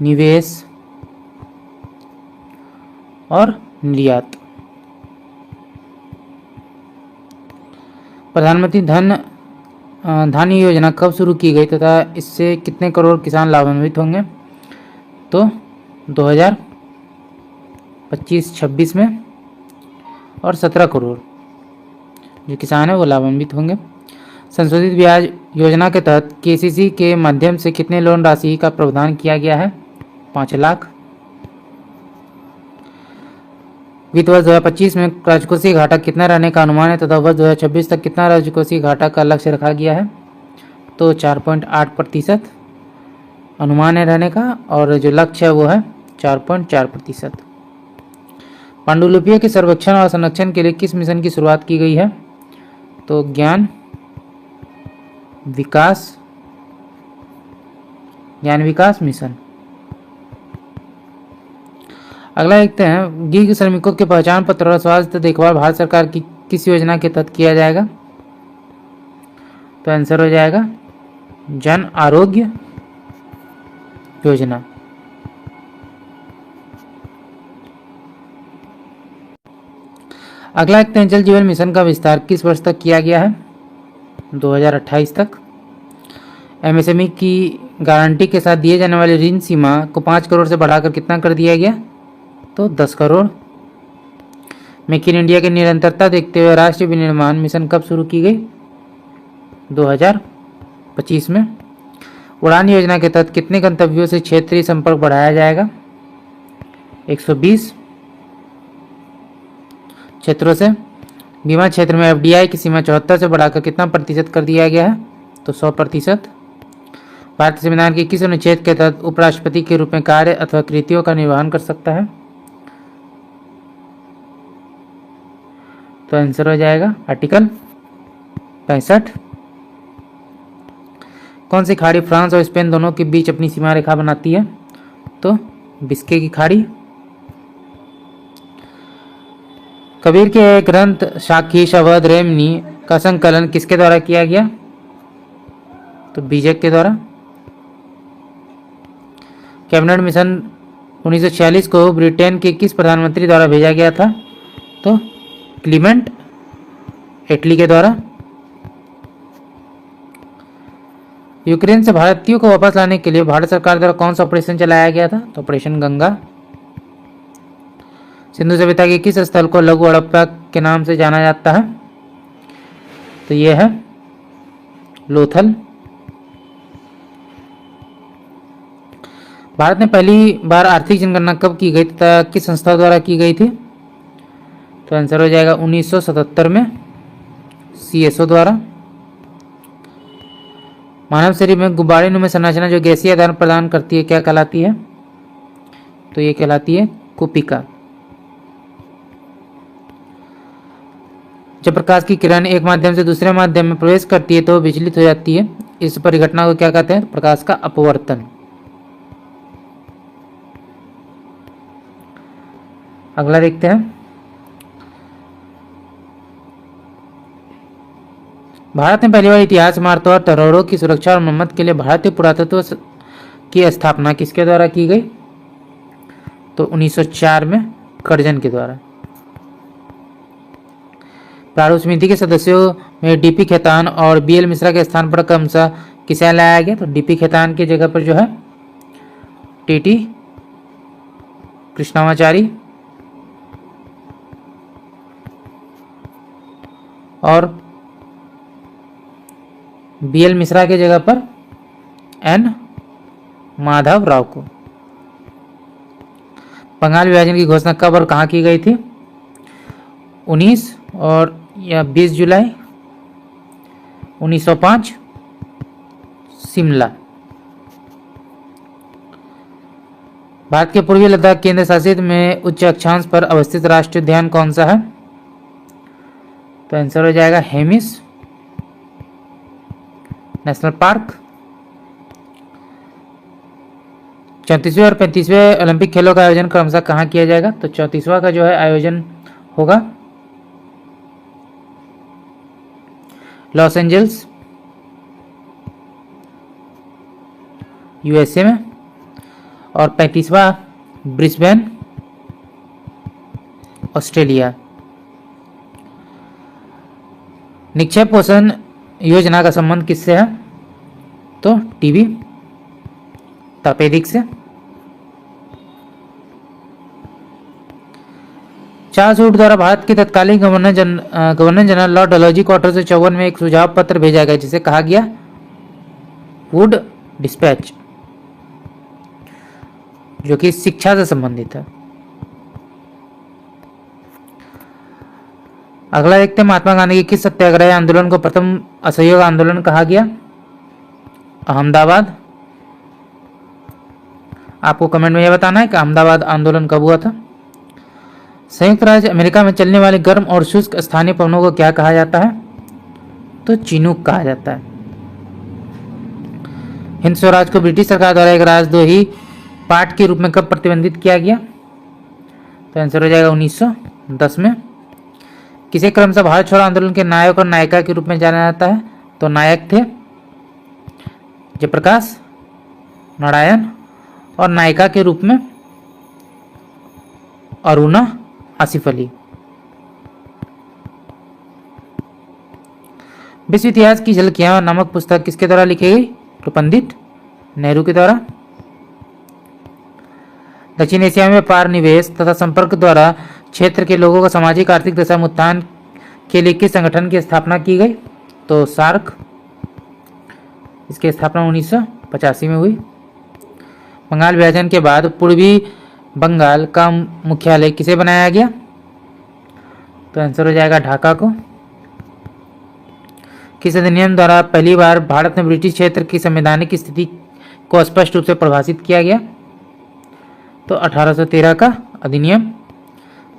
निवेश और निर्यात। प्रधानमंत्री धन योजना कब शुरू की गई तथा इससे कितने करोड़ किसान लाभान्वित होंगे? तो 2025-26 में और 17 करोड़ जो किसान है वो लाभान्वित होंगे। संशोधित ब्याज योजना के तहत KCC के माध्यम से कितने लोन राशि का प्रावधान किया गया है? 5 लाख। वित्त वर्ष 2025 में राजकोषीय घाटा कितना रहने का अनुमान है तथा वर्ष 2026 तक कितना राजकोषीय घाटा का लक्ष्य रखा गया है? तो 4.8% अनुमान है रहने का और जो लक्ष्य है वो है 4.4%। पांडुलिपियों के सर्वेक्षण और संरक्षण के लिए किस मिशन की शुरुआत की गई है? तो ज्ञान विकास मिशन। अगला देखते हैं गृह श्रमिकों के पहचान पत्र और स्वास्थ्य देखभाल भारत सरकार की किस योजना के तहत किया जाएगा? तो आंसर हो जाएगा जन आरोग्य योजना। अगला देखते हैं जल जीवन मिशन का विस्तार किस वर्ष तक किया गया है? 2028 तक। MSME की गारंटी के साथ दिए जाने वाली ऋण सीमा को 5 करोड़ से बढ़ाकर कितना कर दिया गया? तो 10 करोड़। मेक इन इंडिया की निरंतरता देखते हुए राष्ट्रीय विनिर्माण मिशन कब शुरू की गई? 2025 में। उड़ान योजना के तहत कितने गंतव्यों से क्षेत्रीय संपर्क बढ़ाया जाएगा? 120 क्षेत्रों से। बीमा क्षेत्र में FDI की सीमा 74 से बढ़ाकर कितना प्रतिशत कर दिया गया है? तो 100%। भारतीय संविधान के किस अनुच्छेद के तहत उपराष्ट्रपति के रूप में कार्य अथवा कृतियों का निर्वहन कर सकता है? तो आंसर हो जाएगा आर्टिकल 65। कौन सी खाड़ी फ्रांस और स्पेन दोनों के बीच अपनी सीमा रेखा बनाती है? तो बिस्के की खाड़ी। कबीर के ग्रंथ साखी शबद रेमनी का संकलन किसके द्वारा किया गया? तो बीजक के द्वारा। कैबिनेट मिशन 1946 को ब्रिटेन के किस प्रधानमंत्री द्वारा भेजा गया था? तो क्लीमेंट एटली के द्वारा। यूक्रेन से भारतीयों को वापस लाने के लिए भारत सरकार द्वारा कौन सा ऑपरेशन चलाया गया था? तो ऑपरेशन गंगा। सिंधु सभ्यता के किस स्थल को लघु हड़प्पा के नाम से जाना जाता है? तो यह है लोथल। भारत में पहली बार आर्थिक जनगणना कब की गई तथा किस संस्था द्वारा की गई थी? तो आंसर हो जाएगा 1977 में CSO द्वारा। मानव शरीर में गुब्बारे नुमा संरचना जो गैसीय आदान प्रदान करती है क्या कहलाती है? तो ये कहलाती है कुपिका। जब प्रकाश की किरण एक माध्यम से दूसरे माध्यम में प्रवेश करती है तो विचलित हो जाती है, इस परिघटना को क्या कहते हैं? प्रकाश का अपवर्तन। अगला देखते हैं। भारत में पहली बार इतिहास इमारतों और धरोहरों की सुरक्षा और मरम्मत के लिए भारतीय पुरातत्व की स्थापना किसके द्वारा की गई? तो 1904 में कर्जन के द्वारा। प्रारूप समिति के सदस्यों में डीपी खेतान और BL मिश्रा के स्थान पर क्रमशः किसे लाया गया? तो डीपी खेतान की जगह पर जो है TT कृष्णामाचारी और BL मिश्रा के जगह पर N माधव राव को। बंगाल विभाजन की घोषणा कब और कहां की गई थी? 19 और या 20 जुलाई 1905 शिमला। भारत के पूर्वी लद्दाख केंद्र शासित में उच्च अक्षांश पर अवस्थित राष्ट्रीय उद्यान कौन सा है? तो आंसर हो जाएगा हेमिस नेशनल पार्क। 34वें और 35वें ओलंपिक खेलों का आयोजन क्रमशः कहाँ किया जाएगा? तो 34वां का जो है आयोजन होगा लॉस एंजल्स USA में और 35वां ब्रिस्बेन ऑस्ट्रेलिया। निक्षेप पोषण योजना का संबंध किससे है? तो टीबी तपेदिक से। चार्ल्स वुड द्वारा भारत के तत्कालीन गवर्नर जनरल लॉर्ड डलहौजी को 1854 में एक सुझाव पत्र भेजा गया जिसे कहा गया वुड डिस्पैच, जो कि शिक्षा से संबंधित है। अगला देखते हैं, महात्मा गांधी के किस सत्याग्रह आंदोलन को प्रथम असहयोग आंदोलन कहा गया? अहमदाबाद। आपको कमेंट में यह बताना है कि अहमदाबाद आंदोलन कब हुआ था। संयुक्त राज्य अमेरिका में चलने वाले गर्म और शुष्क स्थानीय पवनों को क्या कहा जाता है? तो चिनूक कहा जाता है। हिंद स्वराज को ब्रिटिश सरकार द्वारा एक राजद्रोही पाठ के रूप में कब प्रतिबंधित किया गया? तो आंसर हो जाएगा 1910 में। किसे क्रमशः भारत छोड़ो आंदोलन के नायक और नायिका के रूप में जाना जाता है? तो नायक थे जयप्रकाश नारायण और नायिका के रूप में अरुणा आसिफ अली। विश्व इतिहास की झलकियां नामक पुस्तक किसके द्वारा लिखी गई? तो पंडित नेहरू के द्वारा। दक्षिण एशिया में व्यापार, निवेश तथा संपर्क द्वारा क्षेत्र के लोगों का सामाजिक आर्थिक दशा में उत्थान के लिए किस संगठन की स्थापना की गई? तो सार्क। इसकी स्थापना 1985 में हुई। बंगाल विभाजन के बाद पूर्वी बंगाल का मुख्यालय किसे बनाया गया? तो आंसर हो जाएगा ढाका को। किस अधिनियम द्वारा पहली बार भारत में ब्रिटिश क्षेत्र की संवैधानिक स्थिति को स्पष्ट रूप से परिभाषित किया गया? तो 1813 का अधिनियम।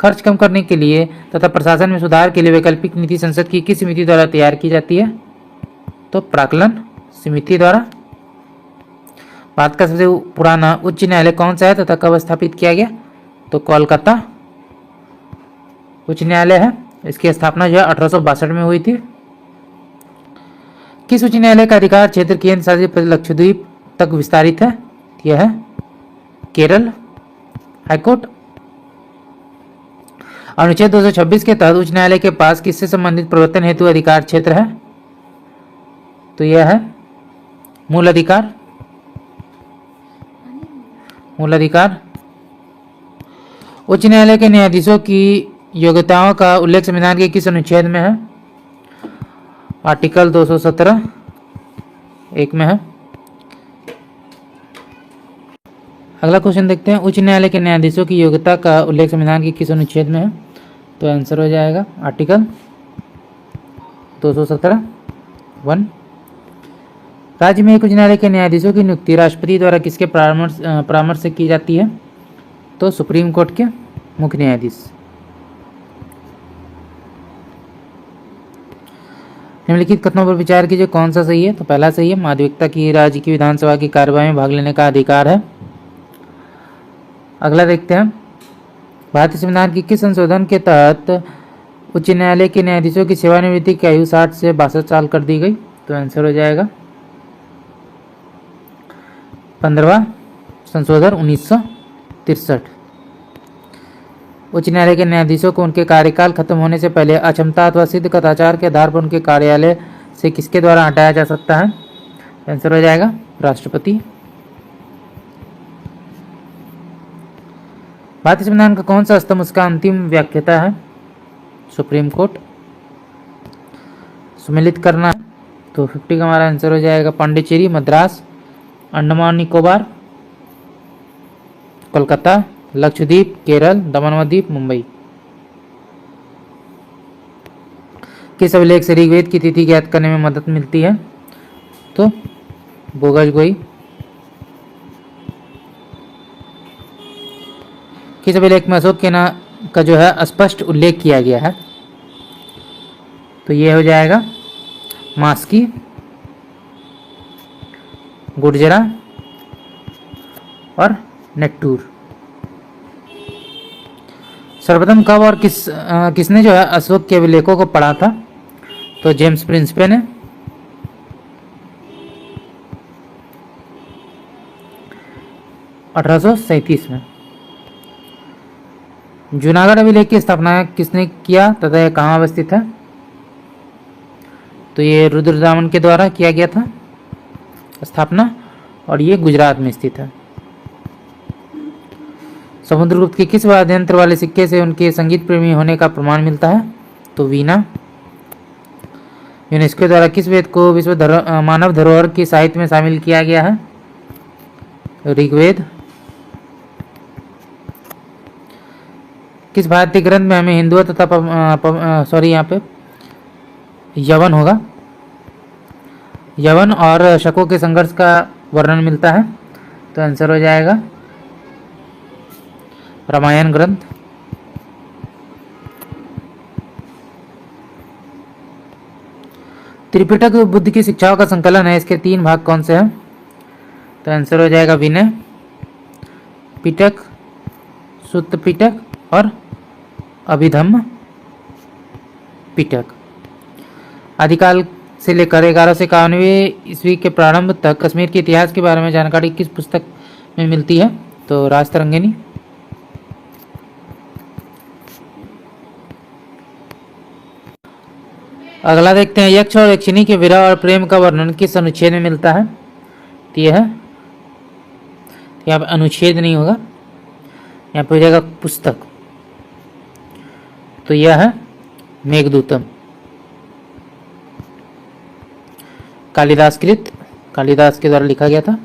खर्च कम करने के लिए तथा प्रशासन में सुधार के लिए वैकल्पिक नीति संसद की किस समिति द्वारा तैयार की जाती है? तो प्राक्कलन समिति द्वारा। भारत का सबसे पुराना उच्च न्यायालय कौन सा है तथा कब स्थापित किया गया? तो कोलकाता उच्च न्यायालय है। इसकी स्थापना जो है 1862 में हुई थी। किस उच्च न्यायालय का अधिकार क्षेत्र केंद्र शासित प्रदेश लक्षद्वीप तक विस्तारित है? यह है केरल हाईकोर्ट। अनुच्छेद 226 के तहत उच्च न्यायालय के पास किससे संबंधित प्रवर्तन हेतु अधिकार क्षेत्र है? तो यह है मूल अधिकार। मूल अधिकार। उच्च न्यायालय के न्यायाधीशों की योग्यताओं का उल्लेख संविधान के किस अनुच्छेद में है? आर्टिकल 217 एक में है। अगला क्वेश्चन देखते हैं, उच्च न्यायालय के न्यायाधीशों की योग्यता का उल्लेख संविधान के किस अनुच्छेद में है? तो आंसर हो जाएगा आर्टिकल 217 1। राज्य में एक उच्च न्यायालय के न्यायाधीशों की नियुक्ति राष्ट्रपति द्वारा किसके परामर्श से की जाती है? तो सुप्रीम कोर्ट के मुख्य न्यायाधीश। निम्नलिखित कथनों पर विचार कीजिए, कौन सा सही है? तो पहला सही है, माध्यमिकता की राज्य की विधानसभा की कार्यवाही में भाग लेने का अधिकार है। अगला देखते हैं, भारतीय संविधान की किस संशोधन के तहत उच्च न्यायालय के न्यायाधीशों की सेवानिवृत्ति की आयु 60 से 62 साल कर दी गई? तो आंसर हो जाएगा 15वां संशोधन 1963। उच्च न्यायालय के न्यायाधीशों को उनके कार्यकाल खत्म होने से पहले अक्षमता अथवा सिद्ध कदाचार के आधार पर उनके कार्यालय से किसके द्वारा हटाया जा सकता है? आंसर हो जाएगा राष्ट्रपति। भारतीय संविधान का कौन सा स्तंभ उसका अंतिम व्याख्याता है? Supreme court. सम्मिलित करना, तो 50 का हमारा आंसर हो जाएगा पांडिचेरी, मद्रास, अंडमान निकोबार, कोलकाता, लक्षद्वीप, केरल, दमन व दीप, मुंबई। किस अभिलेख से ऋग्वेद की तिथि ज्ञात करने में मदद मिलती है? तो बोगजगोई। किस अभिलेख में अशोक के नाम का जो है स्पष्ट उल्लेख किया गया है? तो ये हो जाएगा मास्की, गुर्जरा और नेट्टूर। सर्वप्रथम कब और किसने जो है अशोक के अभिलेखों को पढ़ा था? तो जेम्स प्रिंसपे ने। (1837) में। जूनागढ़ अभिलेख की स्थापना किसने किया तथा यह कहाँ अवस्थित है? तो ये रुद्रदामन के द्वारा किया गया था स्थापना, और ये गुजरात में स्थित है। समुद्रगुप्त के किस वाद्य यंत्र वाले सिक्के से उनके संगीत प्रेमी होने का प्रमाण मिलता है? तो वीणा। यूनेस्को द्वारा किस वेद को विश्व मानव धरोहर की साहित्य में शामिल किया गया है? ऋग्वेद। किस भारतीय ग्रंथ में हमें हिंदुओं तथा यहाँ पे यवन होगा, यवन और शकों के संघर्ष का वर्णन मिलता है? तो आंसर हो जाएगा रामायण ग्रंथ। त्रिपिटक बुद्ध की शिक्षाओं का संकलन है, इसके 3 भाग कौन से हैं? तो आंसर हो जाएगा विनय पिटक, सुत्त पिटक और अभिधम्म पिटक। आदिकाल से लेकर 1191 ईस्वी के प्रारंभ तक कश्मीर के इतिहास के बारे में जानकारी किस पुस्तक में मिलती है? तो राजतरंगिणी। अगला देखते हैं, यक्ष और यक्षिणी के विरह और प्रेम का वर्णन किस अनुच्छेद में मिलता है? तो यह है, यहाँ पे अनुच्छेद नहीं होगा, यहाँ पे हो जाएगा पुस्तक। तो यह है मेघदूतम, कालिदास कृत, कालिदास के द्वारा लिखा गया था।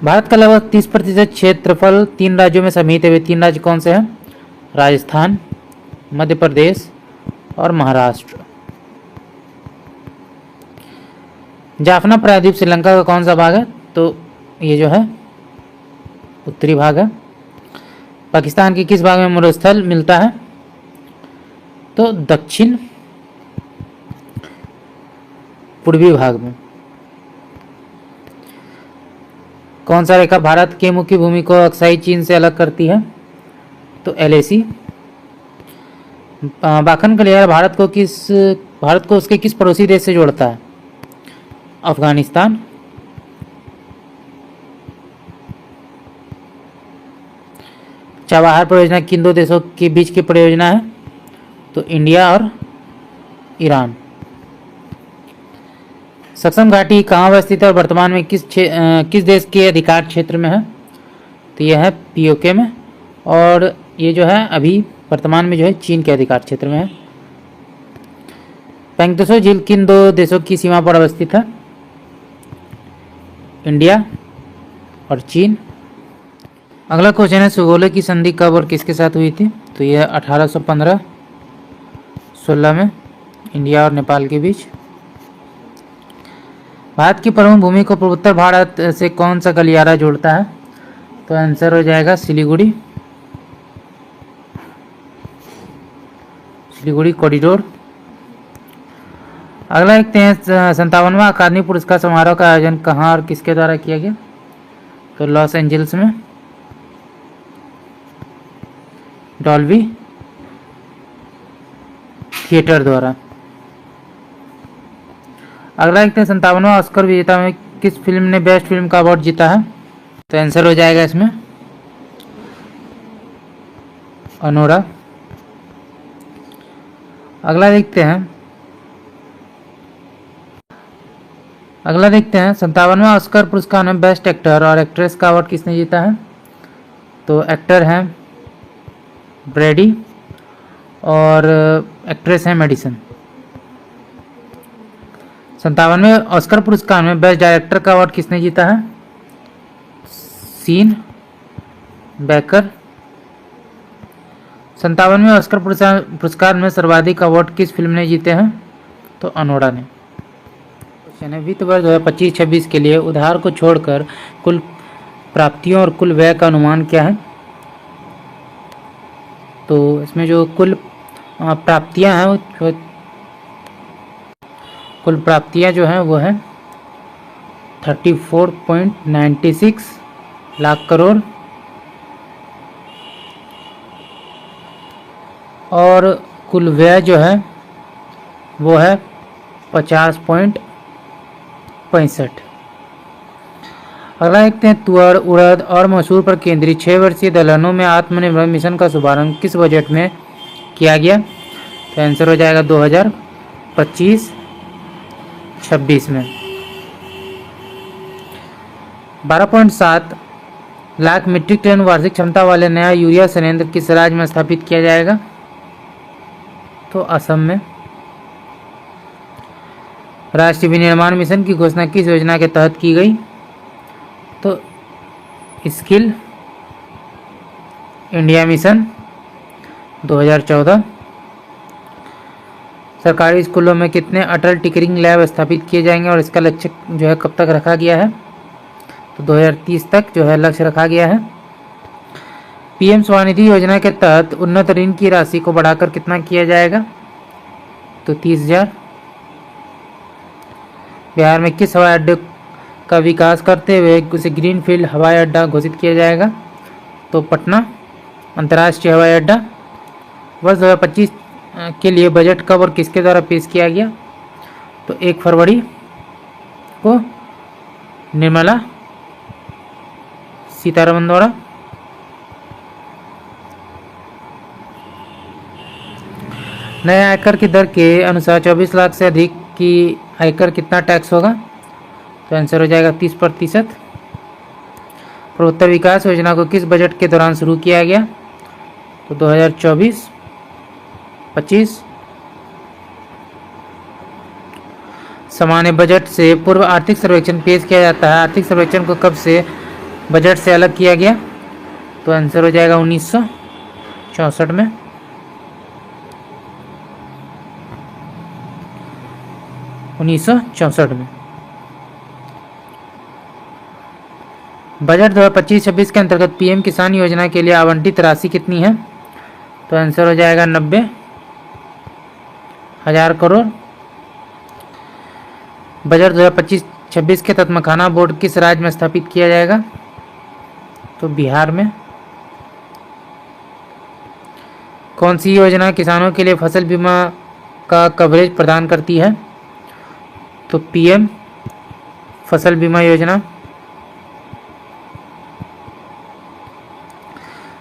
भारत का लगभग 30% क्षेत्रफल 3 राज्यों में समेटे हुए 3 राज्य कौन से हैं? राजस्थान, मध्य प्रदेश और महाराष्ट्र। जाफना प्रायद्वीप श्रीलंका का कौन सा भाग है? तो ये जो है उत्तरी भाग है। पाकिस्तान के किस भाग में मरुस्थल मिलता है? तो दक्षिण पूर्वी भाग में। कौन सा रेखा भारत के मुख्य भूमि को अक्साई चीन से अलग करती है? तो LAC। बाखन गलियारा भारत को उसके किस पड़ोसी देश से जोड़ता है? अफगानिस्तान। चाबहार परियोजना किन दो देशों के बीच की परियोजना है? तो इंडिया और ईरान। सक्सम घाटी कहाँ अवस्थित है और वर्तमान में किस देश के अधिकार क्षेत्र में है? तो यह है POK में, और ये जो है अभी वर्तमान में जो है चीन के अधिकार क्षेत्र में है। पेंगतसो झील किन दो देशों की सीमा पर अवस्थित है? इंडिया और चीन। अगला क्वेश्चन है, सुगोले की संधि कब और किसके साथ हुई थी? तो यह 1815-16 में इंडिया और नेपाल के बीच। भारत की प्रमुख भूमि को पूर्वोत्तर भारत से कौन सा गलियारा जोड़ता है? तो आंसर हो जाएगा सिलीगुड़ी कॉरिडोर। अगला देखते हैं, 57वां अकादमी पुरस्कार समारोह का आयोजन कहाँ और किसके द्वारा किया गया? तो लॉस एंजल्स में डॉल्बी थिएटर द्वारा। अगला देखते हैं, 57वां ऑस्कर विजेता में किस फिल्म ने बेस्ट फिल्म का अवार्ड जीता है? तो आंसर हो जाएगा इसमें अनोरा। अगला देखते हैं 57वां ऑस्कर पुरस्कार में बेस्ट एक्टर और एक्ट्रेस का अवार्ड किसने जीता है? तो एक्टर हैं ब्रैडी और एक्ट्रेस हैं मेडिसन। 57वें ऑस्कर पुरस्कार में बेस्ट डायरेक्टर का अवार्ड किसने जीता है? Scene Baker. 57वें ऑस्कर पुरस्कार में सर्वाधिक अवार्ड किस फिल्म ने जीते हैं? तो अनोरा ने। क्वेश्चन है, वित्त वर्ष 2025-26 के लिए उधार को छोड़कर कुल प्राप्तियों और कुल व्यय का अनुमान क्या है? तो इसमें जो कुल प्राप्तियां हैं, कुल प्राप्तियां जो हैं वो है 34.96 लाख करोड़, और कुल व्यय जो है वो है 50.65। अगला देखते हैं, तुअर उड़द और मसूर पर केंद्रित 6 वर्षीय दलहनों में आत्मनिर्भर मिशन का शुभारंभ किस बजट में किया गया? तो आंसर हो जाएगा 2025-26 में। 12.7 लाख मीट्रिक टन वार्षिक क्षमता वाले नया यूरिया संयंत्र किस राज्य में स्थापित किया जाएगा? तो असम में। राष्ट्रीय विनिर्माण मिशन की घोषणा किस योजना के तहत की गई? तो स्किल इंडिया मिशन 2014। सरकारी स्कूलों में कितने अटल टिकरिंग लैब स्थापित किए जाएंगे और इसका लक्ष्य जो है कब तक रखा गया है? तो 2030 तक जो है लक्ष्य रखा गया है। PM स्वनिधि योजना के तहत उन्नत ऋण की राशि को बढ़ाकर कितना किया जाएगा? तो 30,000। बिहार में किस हवाई अड्डे का विकास करते हुए उसे ग्रीनफील्ड हवाई अड्डा घोषित किया जाएगा? तो पटना अंतर्राष्ट्रीय हवाई अड्डा। वर्ष 2025 के लिए बजट कब और किसके द्वारा पेश किया गया? तो 1 फरवरी को निर्मला सीतारमन द्वारा। नए आयकर की दर के अनुसार 24 लाख से अधिक की आयकर कितना टैक्स होगा? तो आंसर हो जाएगा 30%। पूर्वोत्तर विकास योजना को किस बजट के दौरान शुरू किया गया? तो 2024-25। सामान्य बजट से पूर्व आर्थिक सर्वेक्षण पेश किया जाता है। आर्थिक सर्वेक्षण को कब से बजट से अलग किया गया? तो आंसर हो जाएगा 1964 में। 1964 में। बजट 2025-26 के अंतर्गत पीएम किसान योजना के लिए आवंटित राशि कितनी है? तो आंसर हो जाएगा 90,000 करोड़। बजट 2025-26 के तहत मखाना बोर्ड किस राज्य में स्थापित किया जाएगा? तो बिहार में। कौन सी योजना किसानों के लिए फसल बीमा का कवरेज प्रदान करती है? तो पीएम फसल बीमा योजना।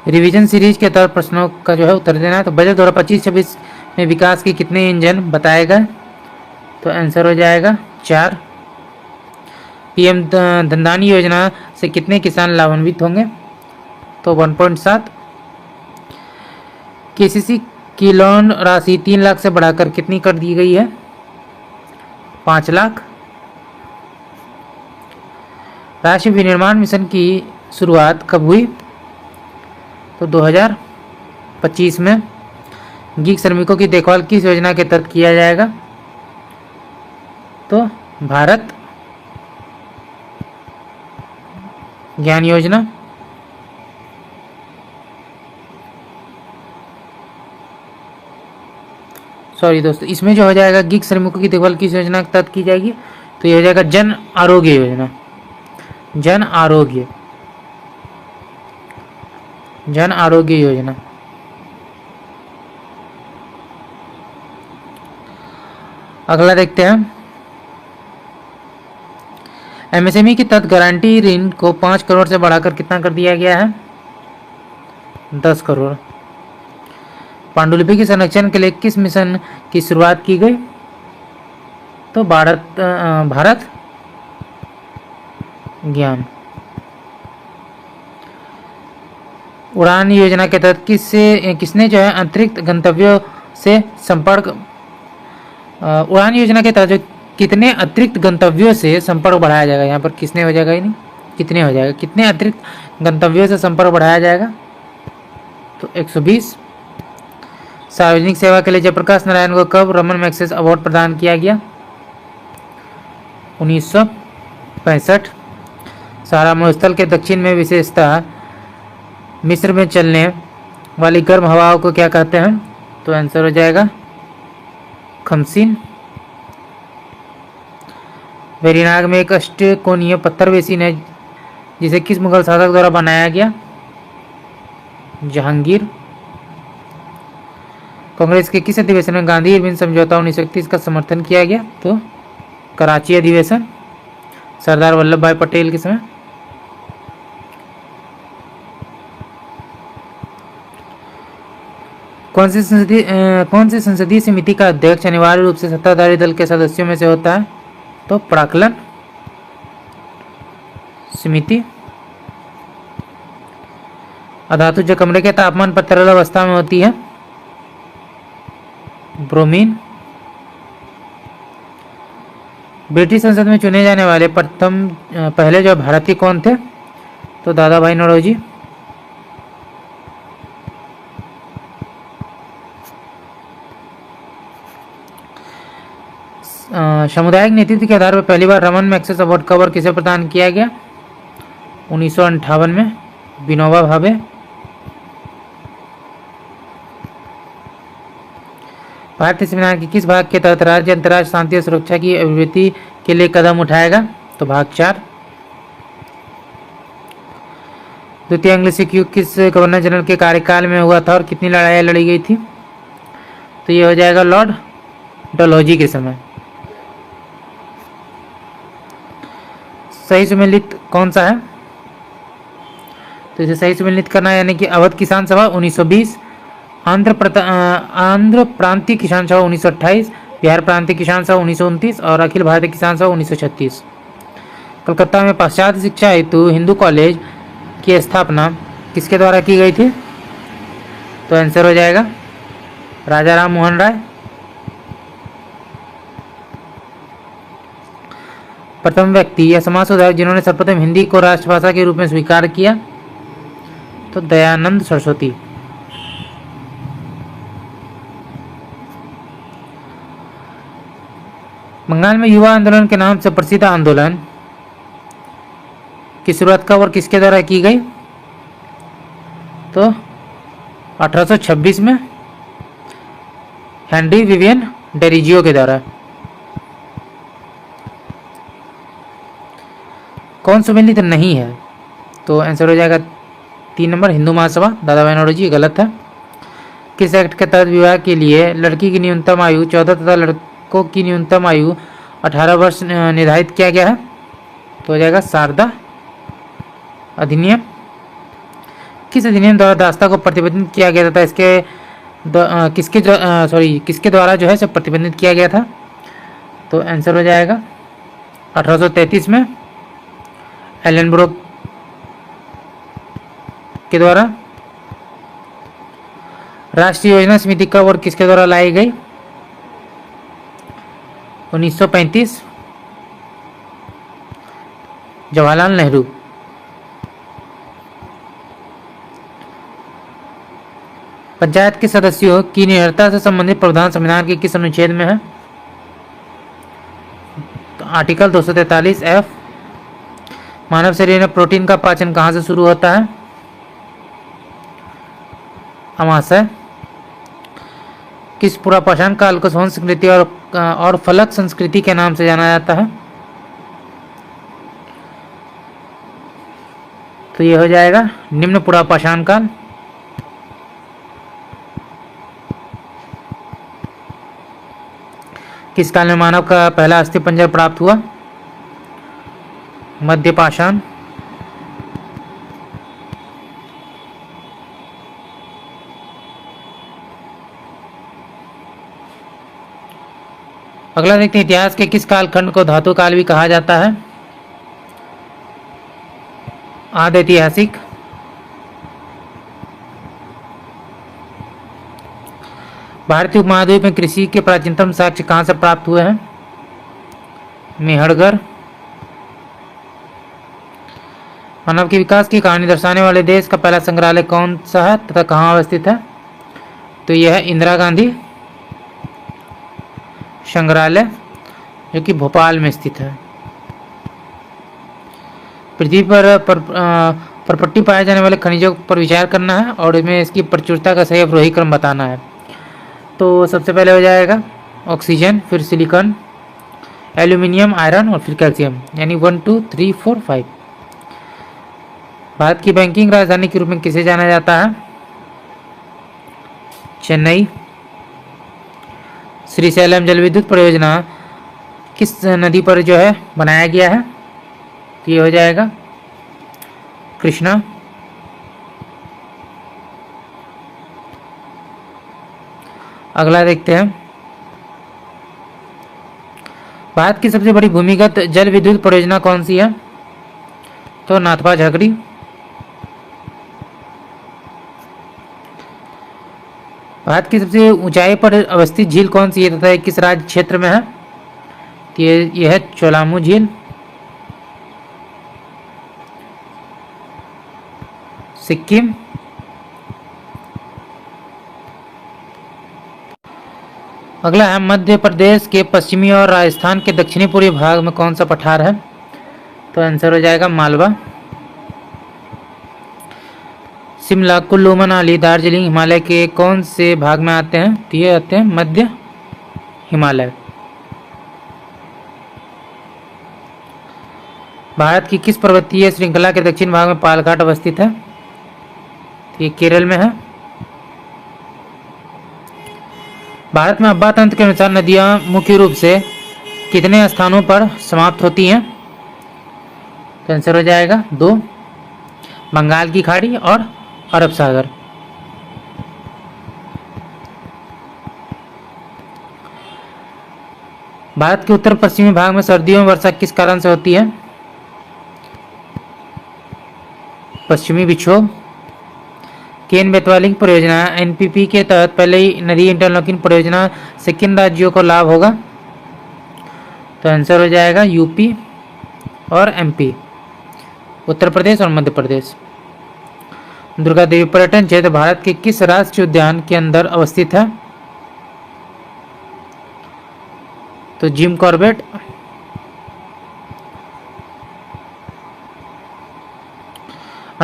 रिवीजन सीरीज के तहत प्रश्नों का जो है उत्तर देना है। तो बजट 2025-26 में विकास के कितने इंजन बताए गए? तो आंसर हो जाएगा 4। पीएम धनधान योजना से कितने किसान लाभान्वित होंगे? तो 1.7। केसीसी की लोन राशि 3 लाख से बढ़ाकर कितनी कर दी गई है? 5 लाख। राष्ट्रीय विनिर्माण मिशन की शुरुआत कब हुई? तो 2025 में। गीग श्रमिकों की देखभाल किस योजना के तहत किया जाएगा? तो भारत ज्ञान योजना। सॉरी दोस्तों, इसमें जो हो जाएगा गीग श्रमिकों की देखभाल किस योजना के तहत की जाएगी? तो ये हो जाएगा जन आरोग्य योजना। जन आरोग्य योजना। अगला देखते हैं। एमएसएमई के तहत गारंटी ऋण को 5 करोड़ से बढ़ाकर कितना कर दिया गया है? 10 करोड़। पांडुलिपि के संरक्षण के लिए किस मिशन की शुरुआत की गई? तो भारत ज्ञान। उड़ान योजना के तहत किसने जो है अतिरिक्त गंतव्यों से संपर्क उड़ान योजना के तहत जो कितने अतिरिक्त गंतव्यों से संपर्क बढ़ाया जाएगा? यहाँ पर किसने हो जाएगा ही नहीं, कितने हो जाएगा। कितने अतिरिक्त गंतव्यों से संपर्क बढ़ाया जाएगा? तो 120। सार्वजनिक सेवा के लिए जयप्रकाश नारायण को कब रमन मैग्सेसे अवार्ड प्रदान किया गया? 1965। सहारा मरुस्थल के दक्षिण में विशेषतः मिस्र में चलने वाली गर्म हवाओं को क्या कहते हैं? तो आंसर हो जाएगा खमसीन। वेरिनाग में एक अष्टकोणीय पत्थर बेसिन है जिसे किस मुगल शासक द्वारा बनाया गया? जहांगीर। कांग्रेस के किस अधिवेशन में गांधी इरविन समझौता 1931 का समर्थन किया गया? तो कराची अधिवेशन, सरदार वल्लभ भाई पटेल के समय। कौन सी संसदीय समिति का अध्यक्ष अनिवार्य रूप से सत्ताधारी दल के सदस्यों में से होता है? तो प्राक्कलन समिति। अधातु जो कमरे के तापमान पर तरल अवस्था में होती है? ब्रोमीन। ब्रिटिश संसद में चुने जाने वाले पहले जो भारतीय कौन थे? तो दादा भाई नौरोजी। सामुदायिक नेतृत्व के आधार पर पहली बार रमन मैग्सेसे अवार्ड कब और किसे प्रदान किया गया? 1958 में विनोबा भावे। भारतीय संविधान के किस भाग के तहत राज्य अंतर्राष्ट्रीय शांति और सुरक्षा की अभिवृद्धि के लिए कदम उठाएगा? तो भाग 4। द्वितीय एंग्लो सिख युद्ध किस गवर्नर जनरल के कार्यकाल में हुआ था और कितनी लड़ाइयाँ लड़ी गई थी? तो ये हो जाएगा लॉर्ड डलहौजी के समय। सही सुमेलित कौन सा है? तो इसे सही सुमेलित करना है, यानी कि अवध किसान सभा 1920, आंध्र प्रांतीय किसान सभा 1928, बिहार प्रांतीय किसान सभा 1929 और अखिल भारतीय किसान सभा 1936। कलकत्ता में पाश्चात्य शिक्षा हेतु हिंदू कॉलेज की स्थापना किसके द्वारा की गई थी? तो आंसर हो जाएगा राजा राम मोहन राय। प्रथम व्यक्ति या समाज सुधारक जिन्होंने सर्वप्रथम हिंदी को राष्ट्रभाषा के रूप में स्वीकार किया? तो दयानंद सरस्वती। बंगाल में युवा आंदोलन के नाम से प्रसिद्ध आंदोलन की शुरुआत कब और किसके द्वारा की गई? तो 1826 में हेनरी विवियन डेरिजियो के द्वारा। कौन सम्मिलित नहीं है? तो आंसर हो जाएगा 3 नंबर हिंदू महासभा। दादा भाई नौरोजी गलत है। किस एक्ट के तहत विवाह के लिए लड़की की न्यूनतम आयु 14 तथा लड़कों की न्यूनतम आयु 18 वर्ष निर्धारित किया गया है? तो हो जाएगा शारदा अधिनियम। किस अधिनियम द्वारा दास्ता को प्रतिबंधित किया गया था? किसके द्वारा जो है सब प्रतिबंधित किया गया था? तो आंसर हो जाएगा 1833 में एलन ब्रोक के द्वारा। राष्ट्रीय योजना समिति कब और किसके द्वारा लाई गई? 1935 जवाहरलाल नेहरू। पंचायत के सदस्यों की निरंतरता से संबंधित प्रावधान संविधान के किस अनुच्छेद में है? तो आर्टिकल 243F। मानव शरीर में प्रोटीन का पाचन कहाँ से शुरू होता है? अमाशय। किस पुरापाषाण काल को सोन संस्कृति और फलक संस्कृति के नाम से जाना जाता है? तो ये हो जाएगा निम्न पुरापाषाण काल। किस काल में मानव का पहला अस्थिपंजर प्राप्त हुआ? मध्य पाषाण। अगला देखते हैं इतिहास के किस कालखंड को धातु काल भी कहा जाता है? आदि ऐतिहासिक। भारतीय उपमहाद्वीप में कृषि के प्राचीनतम साक्ष्य कहाँ से प्राप्त हुए हैं? मेहरगढ़। मानव के विकास की कहानी दर्शाने वाले देश का पहला संग्रहालय कौन सा है तथा कहाँ अवस्थित है? तो यह है इंदिरा गांधी संग्रहालय, जो कि भोपाल में स्थित है। पृथ्वी पर परपट्टी पाए जाने वाले खनिजों पर विचार करना है और इसमें इसकी प्रचुरता का सही अवरोही क्रम बताना है। तो सबसे पहले हो जाएगा ऑक्सीजन, फिर सिलिकॉन, एल्यूमिनियम, आयरन और फिर कैल्शियम, यानी 1 2 3 4 5। भारत की बैंकिंग राजधानी के रूप में किसे जाना जाता है? चेन्नई। श्रीशैलम जल विद्युत परियोजना किस नदी पर जो है बनाया गया है? तो ये हो जाएगा कृष्णा। अगला देखते हैं भारत की सबसे बड़ी भूमिगत जल विद्युत परियोजना कौन सी है? तो नाथपा झगड़ी। भारत की सबसे ऊंचाई पर अवस्थित झील कौन सी है तथा किस राज्य क्षेत्र में है? ये है चोलामू झील। सिक्किम। अगला है मध्य प्रदेश के पश्चिमी और राजस्थान के दक्षिणी पूर्वी भाग में कौन सा पठार है? तो आंसर हो जाएगा मालवा। शिमला, कुल्लू, मनाली, दार्जिलिंग हिमालय के कौन से भाग में आते हैं? तो ये आते हैं मध्य हिमालय। भारत की किस पर्वतीय श्रृंखला के दक्षिण भाग में पालघाट अवस्थित है? तो ये केरल में है। भारत में अब्बा तंत्र के अनुसार नदियां मुख्य रूप से कितने स्थानों पर समाप्त होती हैं? तो आंसर हो जाएगा 2, बंगाल की खाड़ी और अरब सागर। भारत के उत्तर पश्चिमी भाग में सर्दियों में वर्षा किस कारण से होती है? पश्चिमी विक्षोभ। केन बेतवा लिंक परियोजना एनपीपी के तहत पहले ही नदी इंटरलॉकिंग परियोजना से किन राज्यों को लाभ होगा? तो आंसर हो जाएगा यूपी और एमपी, उत्तर प्रदेश और मध्य प्रदेश। दुर्गा देवी पर्यटन क्षेत्र भारत के किस राष्ट्रीय उद्यान के अंदर अवस्थित है? तो जिम कॉर्बेट।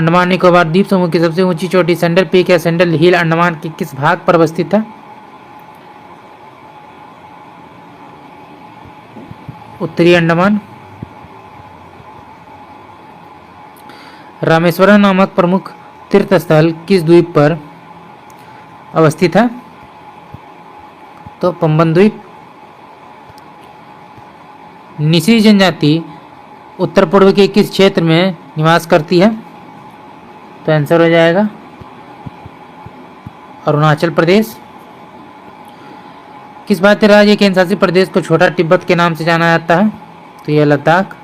अंडमान निकोबार द्वीप समूह की सबसे ऊंची चोटी सैंडल पीक या सैंडल हिल अंडमान के किस भाग पर अवस्थित है? उत्तरी अंडमान। रामेश्वरम नामक प्रमुख तीर्थ स्थल किस द्वीप पर अवस्थित है? तो पंबन द्वीप। निसी जनजाति उत्तर पूर्व के किस क्षेत्र में निवास करती है? तो आंसर हो जाएगा अरुणाचल प्रदेश। किस भारतीय राज्य केंद्र शासित प्रदेश को छोटा तिब्बत के नाम से जाना जाता है? तो यह लद्दाख।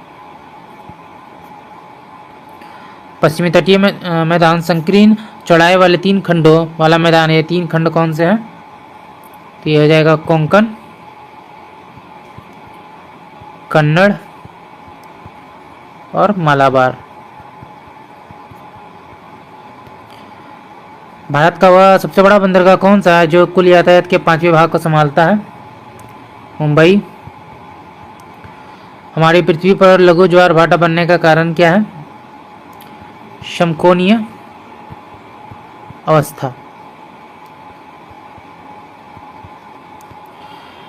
पश्चिमी तटीय मैदान संकीर्ण चौड़ाई वाले 3 खंडों वाला मैदान है। 3 खंड कौन से हैं? तो यह हो जाएगा कोंकण, कन्नड़ और मालाबार। भारत का वह सबसे बड़ा बंदरगाह कौन सा है जो कुल यातायात के 5वें भाग को संभालता है? मुंबई। हमारी पृथ्वी पर लघु ज्वार भाटा बनने का कारण क्या है? समकोणीय अवस्था।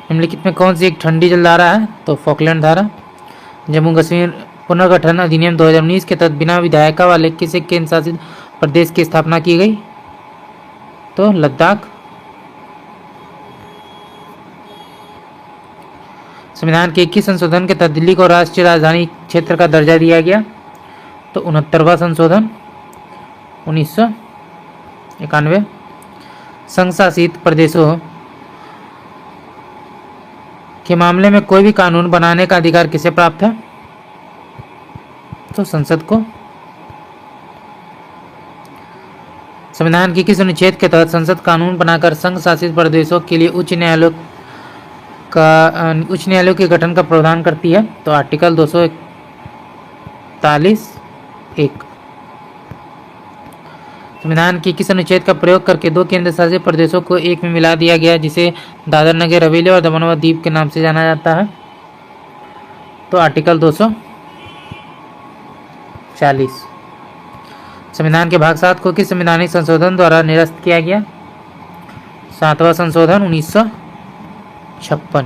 निम्नलिखित में कौन सी एक ठंडी जलधारा है? तो फॉकलैंड धारा। जम्मू कश्मीर पुनर्गठन अधिनियम 2019 के तहत बिना विधायिका वाले किस एक केंद्र शासित प्रदेश की स्थापना की गई? तो लद्दाख। संविधान के 21 संशोधन के तहत दिल्ली को राष्ट्रीय राजधानी क्षेत्र का दर्जा दिया गया। तो 69वां संशोधन 1991। संघ शासित प्रदेशों के मामले में कोई भी कानून बनाने का अधिकार किसे प्राप्त है? तो संसद को। संविधान के किस अनुच्छेद के तहत संसद कानून बनाकर संघ शासित प्रदेशों के लिए उच्च न्यायालयों के गठन का प्रावधान करती है? तो आर्टिकल 241(1). संविधान के किस अनुच्छेद का प्रयोग करके 2 केंद्र शासित प्रदेशों को एक में मिला दिया गया जिसे दादर नगर हवेली और दमन व दीव के नाम से जाना जाता है? तो आर्टिकल 240। संविधान के भाग 7 को किस संवैधानिक संशोधन द्वारा निरस्त किया गया? 7वां संशोधन 1956।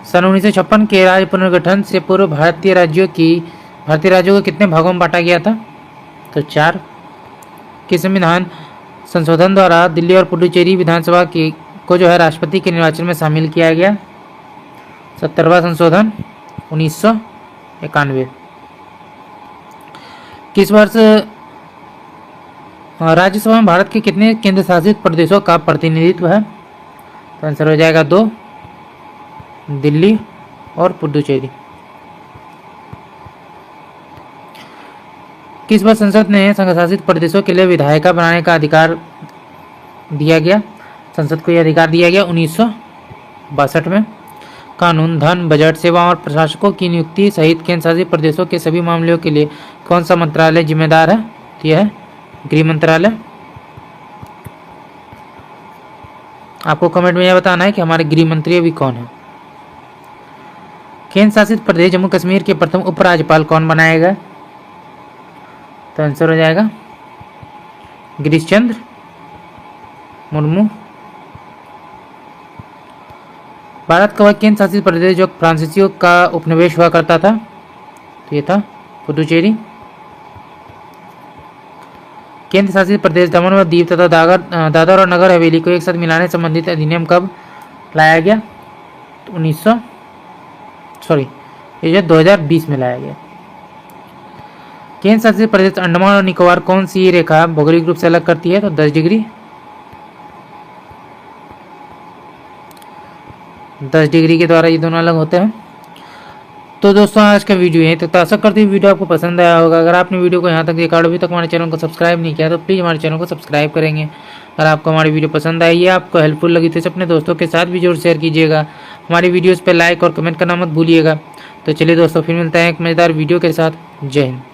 सन 1956 के राज्य पुनर्गठन से पूर्व भारतीय राज्यों को कितने भागों में बांटा गया था? तो 4। किस संविधान संशोधन द्वारा दिल्ली और पुडुचेरी विधानसभा को जो है राष्ट्रपति के निर्वाचन में शामिल किया गया? 70वां संशोधन 1991। किस वर्ष राज्यसभा में भारत के कितने केंद्र शासित प्रदेशों का प्रतिनिधित्व है? तो आंसर हो जाएगा 2, दिल्ली और पुडुचेरी। किस वर्ष संसद ने संघ शासित प्रदेशों के लिए विधायिका बनाने का अधिकार दिया गया? संसद को यह अधिकार दिया गया 1962 में। कानून, धन, बजट, सेवाओं और प्रशासकों की नियुक्ति सहित केंद्र शासित प्रदेशों के सभी मामलों के लिए कौन सा मंत्रालय जिम्मेदार है? तो यह है गृह मंत्रालय। आपको कमेंट में यह बताना है कि हमारे गृह मंत्री अभी कौन है। केंद्र शासित प्रदेश जम्मू कश्मीर के प्रथम उपराज्यपाल कौन बनाया गया? तो आंसर हो जाएगा गिरीश चंद्र मुर्मू। भारत का वह केंद्र शासित प्रदेश जो फ्रांसीसियों का उपनिवेश हुआ करता था? तो ये था पुडुचेरी। केंद्र शासित प्रदेश दमन व दीव तथा दादर और नगर हवेली को एक साथ मिलाने संबंधित अधिनियम कब लाया गया? तो 2020 में लाया गया। केंद्र शासित प्रदेश अंडमान और निकोबार कौन सी रेखा भौगोलिक रूप से अलग करती है? तो 10 डिग्री। 10 डिग्री के द्वारा ये दोनों अलग होते हैं। तो दोस्तों आज का वीडियो है तो आशा करती हूँ वीडियो आपको पसंद आया होगा। अगर आपने वीडियो को यहाँ तक देखा और अभी तक हमारे चैनल को सब्सक्राइब नहीं किया तो प्लीज़ हमारे चैनल को सब्सक्राइब करेंगे। अगर आपको हमारी वीडियो पसंद आई है, आपको हेल्पफुल लगी तो इसे अपने दोस्तों के साथ भी जरूर शेयर कीजिएगा। हमारी वीडियोज़ पर लाइक और कमेंट करना मत भूलिएगा। तो चलिए दोस्तों फिर मिलते हैं एक मज़ेदार वीडियो के साथ। जय हिंद।